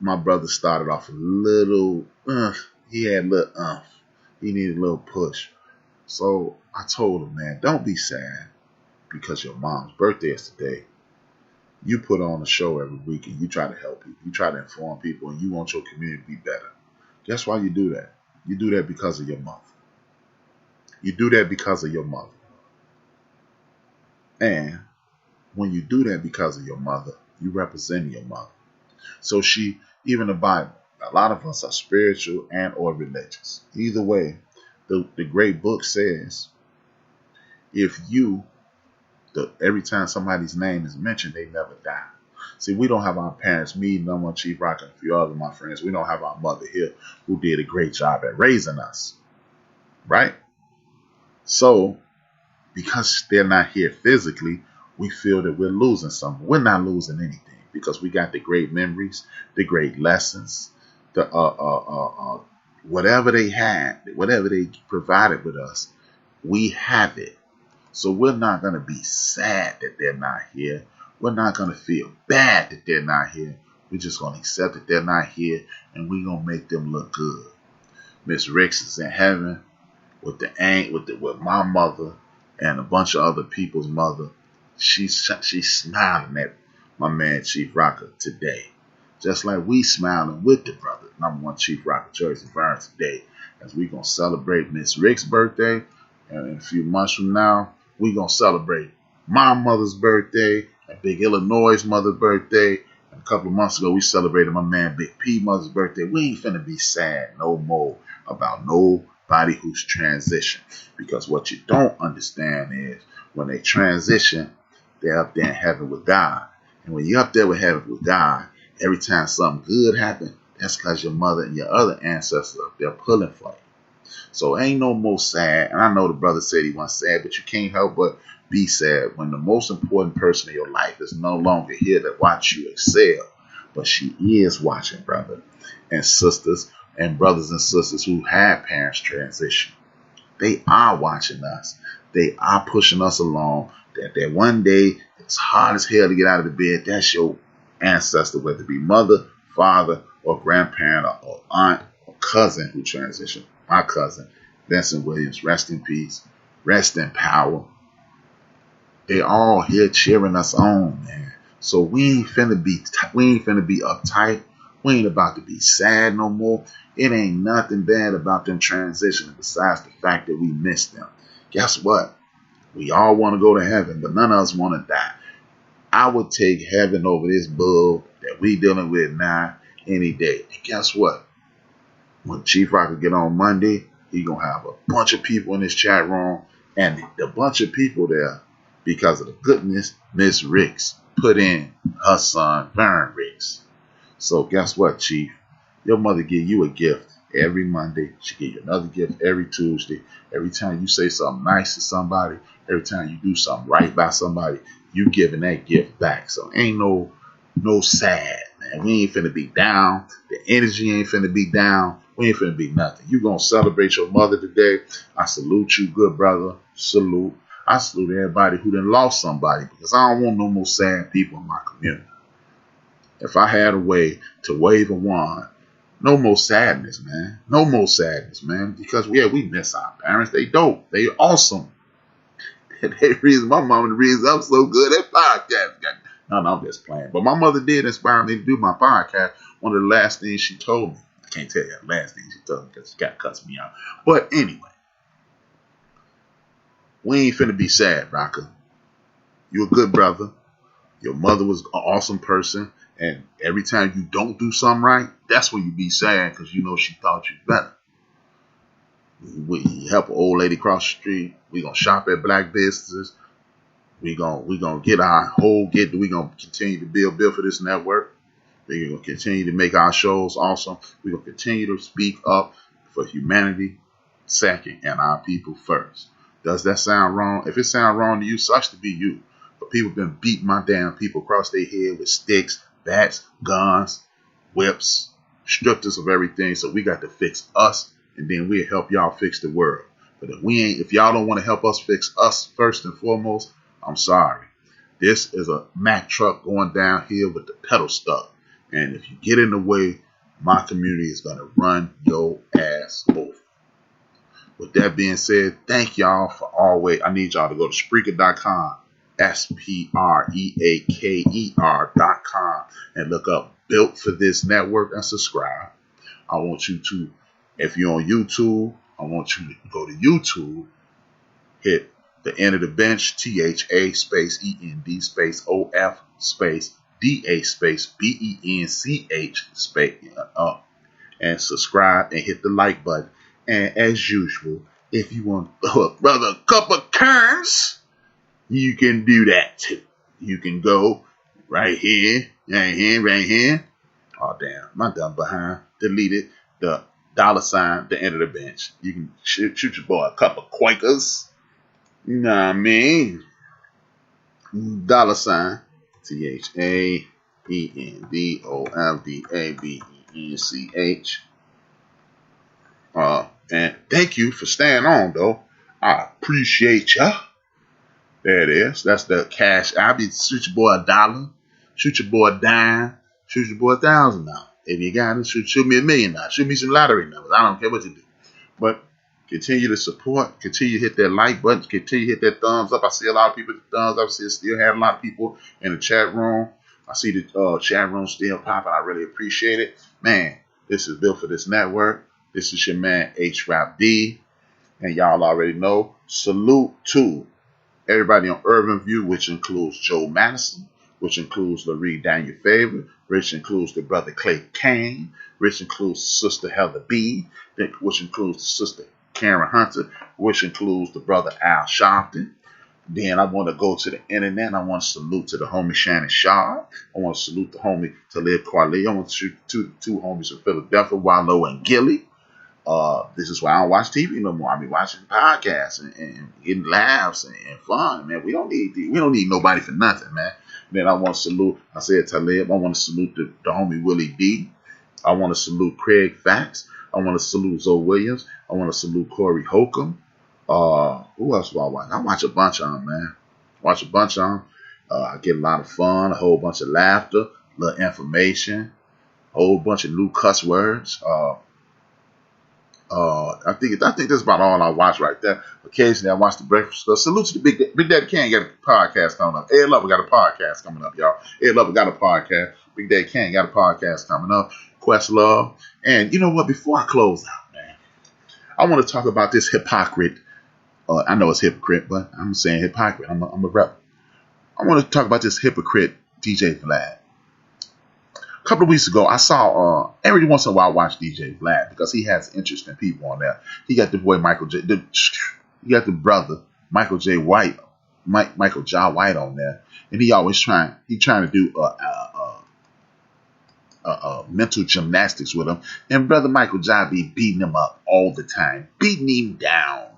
my brother started off a little, he had a little, he needed a little push. So I told him, man, don't be sad because your mom's birthday is today. You put on a show every week and you try to help people. You try to inform people and you want your community to be better. Guess why you do that? You do that because of your mother. You do that because of your mother. And when you do that because of your mother, you represent your mother. So even the Bible, a lot of us are spiritual and or religious. Either way, the great book says, every time somebody's name is mentioned, they never die. See, we don't have our parents, me, #1 Chief Rock, and a few other of my friends. We don't have our mother here who did a great job at raising us. Right? So, because they're not here physically, we feel that we're losing something. We're not losing anything because we got the great memories, the great lessons, the whatever they had, whatever they provided with us, we have it. So we're not going to be sad that they're not here. We're not going to feel bad that they're not here. We're just going to accept that they're not here, and we're going to make them look good. Miss Ricks is in heaven with my mother and a bunch of other people's mother. She's smiling at my man Chief Rocker today. Just like we smiling with the brother, #1 Chief Rocker, Joyce and Vern today, as we going to celebrate Miss Rick's birthday. And in a few months from now, we going to celebrate my mother's birthday and Big Illinois' mother's birthday. And a couple of months ago, we celebrated my man Big P mother's birthday. We ain't finna be sad no more about nobody who's transitioned. Because what you don't understand is when they transition, they're up there in heaven with God. And when you're up there with heaven with God, every time something good happens, that's because your mother and your other ancestors up there pulling for you. So ain't no more sad. And I know the brother said he wasn't sad, but you can't help but be sad when the most important person in your life is no longer here to watch you excel. But she is watching, brother and sisters and brothers and sisters who had parents transition. They are watching us. They are pushing us along. That one day, it's hard as hell to get out of the bed. That's your ancestor, whether it be mother, father, or grandparent, or aunt, or cousin who transitioned. My cousin, Vincent Williams, rest in peace, rest in power. They all here cheering us on, man. So we ain't finna be uptight. We ain't about to be sad no more. It ain't nothing bad about them transitioning besides the fact that we missed them. Guess what? We all want to go to heaven, but none of us want to die. I would take heaven over this bull that we dealing with now any day. And guess what? When Chief Rocker get on Monday, he gonna have a bunch of people in his chat room, and the bunch of people there, because of the goodness Miss Ricks put in her son Vern Ricks. So guess what, Chief? Your mother give you a gift every Monday. She give you another gift every Tuesday. Every time you say something nice to somebody, every time you do something right by somebody, you giving that gift back. So ain't no sad, man. We ain't finna be down. The energy ain't finna be down. We ain't finna be nothing. You gonna celebrate your mother today. I salute you, good brother. Salute. I salute everybody who done lost somebody, because I don't want no more sad people in my community. If I had a way to wave a wand, no more sadness, man. No more sadness, man. Because we miss our parents. They dope. They awesome. They reason my mama, the reason I'm so good at podcasts. No, I'm just playing. But my mother did inspire me to do my podcast. One of the last things she told me. I can't tell you the last thing she told me because she got cuts me out. But anyway, we ain't finna be sad, Rocker. You a good brother. Your mother was an awesome person. And every time you don't do something right, that's when you be sad, because you know she thought you better. We help an old lady cross the street. We gonna shop at black businesses. We gonna get our whole we gonna continue to build for this network. We gonna continue to make our shows awesome. We gonna continue to speak up for humanity second and our people first. Does that sound wrong? If it sounds wrong to you, such to be you. But people been beating my damn people across their head with sticks, bats, guns, whips, stripped us of everything. So we got to fix us, and then we'll help y'all fix the world. But if y'all don't want to help us fix us first and foremost, I'm sorry. This is a Mack truck going downhill with the pedal stuck. And if you get in the way, my community is going to run your ass over. With that being said, thank y'all for always. I need y'all to go to Spreaker.com. Spreaker.com and look up Built for This Network and subscribe. I want you to, if you're on YouTube, I want you to go to YouTube, hit the end of the bench, THA space END space OF space DA space BENCH space and subscribe and hit the like button. And as usual, if you want brother a cup of curns, you can do that too. You can go right here. Oh, damn. My dumb behind deleted the $, the end of the bench. You can shoot your boy a couple of Quakers. You know what I mean? $, THAENDOFDABENCH. And thank you for staying on, though. I appreciate ya. There it is. That's the cash. I'll be shoot your boy $1, shoot your boy a dime, shoot your boy $1,000. If you got it, shoot me $1 million. Shoot me some lottery numbers. I don't care what you do. But continue to support. Continue to hit that like button. Continue to hit that thumbs up. I see a lot of people with the thumbs up. I still have a lot of people in the chat room. I see the chat room still popping. I really appreciate it. Man, this is Built for This Network. This is your man, HRap D. And y'all already know. Salute to everybody on Urban View, which includes Joe Madison, which includes Laree Daniel Favor, which includes the brother Clay Kane, which includes Sister Heather B, which includes the Sister Karen Hunter, which includes the brother Al Sharpton. Then I want to go to the internet. I want to salute to the homie Shannon Shaw. I want to salute the homie Talib Kweli. I want to shoot two homies from Philadelphia, Wallow and Gilly. This is why I don't watch TV no more. I be watching podcasts and getting laughs and fun, man. We don't need nobody for nothing, man. Then I want to salute, I said Talib. I want to salute the homie Willie D. I want to salute Craig Fax. I want to salute Zoe Williams. I want to salute Corey Holcomb. Who else do I watch? I watch a bunch of them, man. Watch a bunch of them. I get a lot of fun, a whole bunch of laughter, a little information, a whole bunch of new cuss words. I think that's about all I watch right there. Occasionally, I watch the Breakfast Club. Salute to the Big Daddy Kane got a podcast coming up. Ed Lover got a podcast coming up, y'all. Ed Lover got a podcast. Big Daddy Kane got a podcast coming up. Questlove. And you know what? Before I close out, man, I want to talk about this hypocrite. I know it's hypocrite, but I'm saying hypocrite. I'm a rebel. I want to talk about this hypocrite DJ Vlad. A couple of weeks ago, I saw, every once in a while I watch DJ Vlad because he has interesting people on there. He got the boy Michael J. He got the brother Michael J. White, Michael J. White on there, and he trying to do mental gymnastics with him. And brother Michael J. be beating him up all the time, beating him down.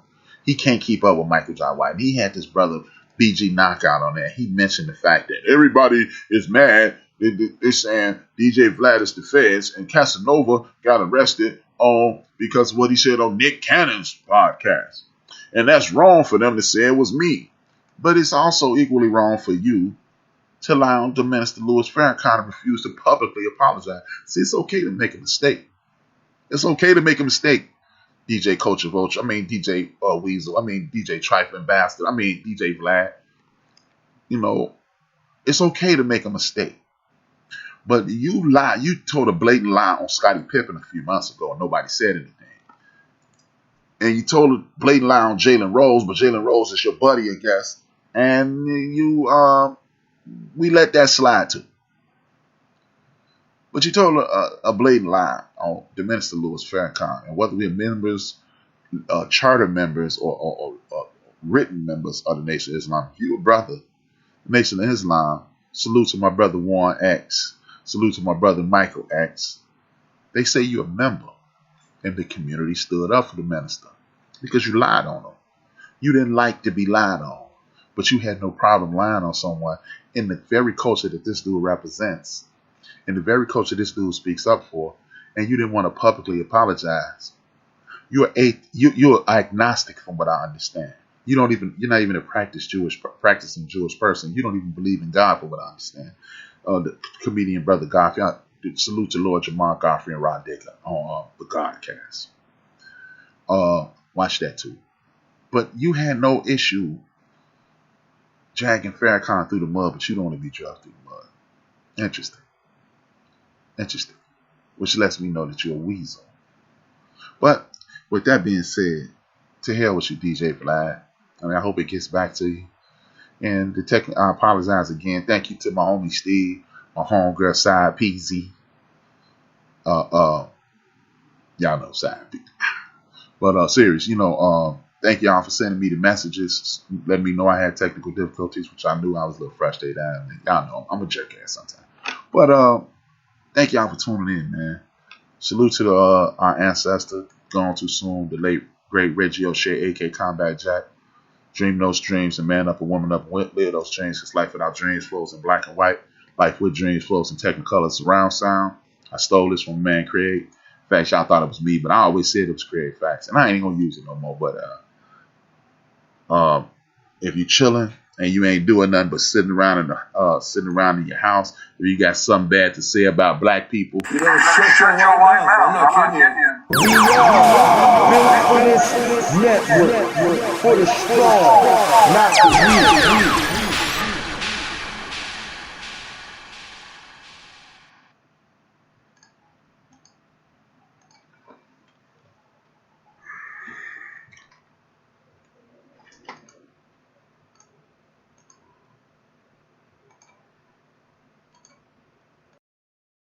He can't keep up with Michael J. White. And he had this brother BG Knockout on there. He mentioned the fact that everybody is mad. They're saying DJ Vlad is the feds, and Casanova got arrested because of what he said on Nick Cannon's podcast. And that's wrong for them to say it was me. But it's also equally wrong for you to allow the Minister Louis Farrakhan to refuse to publicly apologize. See, it's okay to make a mistake. It's okay to make a mistake. DJ Culture Vulture, DJ Weasel, DJ Trifling Bastard, DJ Vlad. You know, it's okay to make a mistake. But you told a blatant lie on Scottie Pippen a few months ago and nobody said anything. And you told a blatant lie on Jalen Rose, but Jalen Rose is your buddy, I guess. And we let that slide too. But you told a blatant lie on the Minister Louis Farrakhan, and whether we're members, charter members, or written members of the Nation of Islam, if you're a brother, the Nation of Islam, salute to my brother Warren X, salute to my brother Michael X. They say you're a member, and the community stood up for the minister because you lied on them. You didn't like to be lied on, but you had no problem lying on someone in the very culture that this dude represents. And the very culture this dude speaks up for, and you didn't want to publicly apologize. You're agnostic, from what I understand. You're not even a practicing Jewish person. You don't even believe in God, from what I understand. The comedian brother Godfrey, salute to Lord Jamar Godfrey and Rod Dicker on the Godcast. Watch that too. But you had no issue dragging Farrakhan through the mud, but you don't want to be dragged through the mud. Interesting. Which lets me know that you're a weasel. But with that being said, to hell with you, DJ Vlad. I hope it gets back to you. And I apologize again. Thank you to my homie Steve, my homegirl Side PZ. Y'all know Side P. But serious, thank y'all for sending me the messages, letting me know I had technical difficulties, which I knew I was a little frustrated at. Y'all know I'm a jerk ass sometimes. But thank y'all for tuning in, man. Salute to our ancestor, gone too soon, the late, great Reggie O'Shea, a.k.a. Combat Jack. Dream those dreams and man up and woman up and live those dreams, because life without dreams flows in black and white. Life with dreams flows in technicolor surround sound. I stole this from man Craig. In fact, y'all thought it was me, but I always said it was Craig Facts. And I ain't going to use it no more. But if you're chilling and you ain't doing nothing but sitting around in your house, if you got something bad to say about black people, you better shut your white mouth. I'm not kidding you. We are Business Network for the strong, not the weak.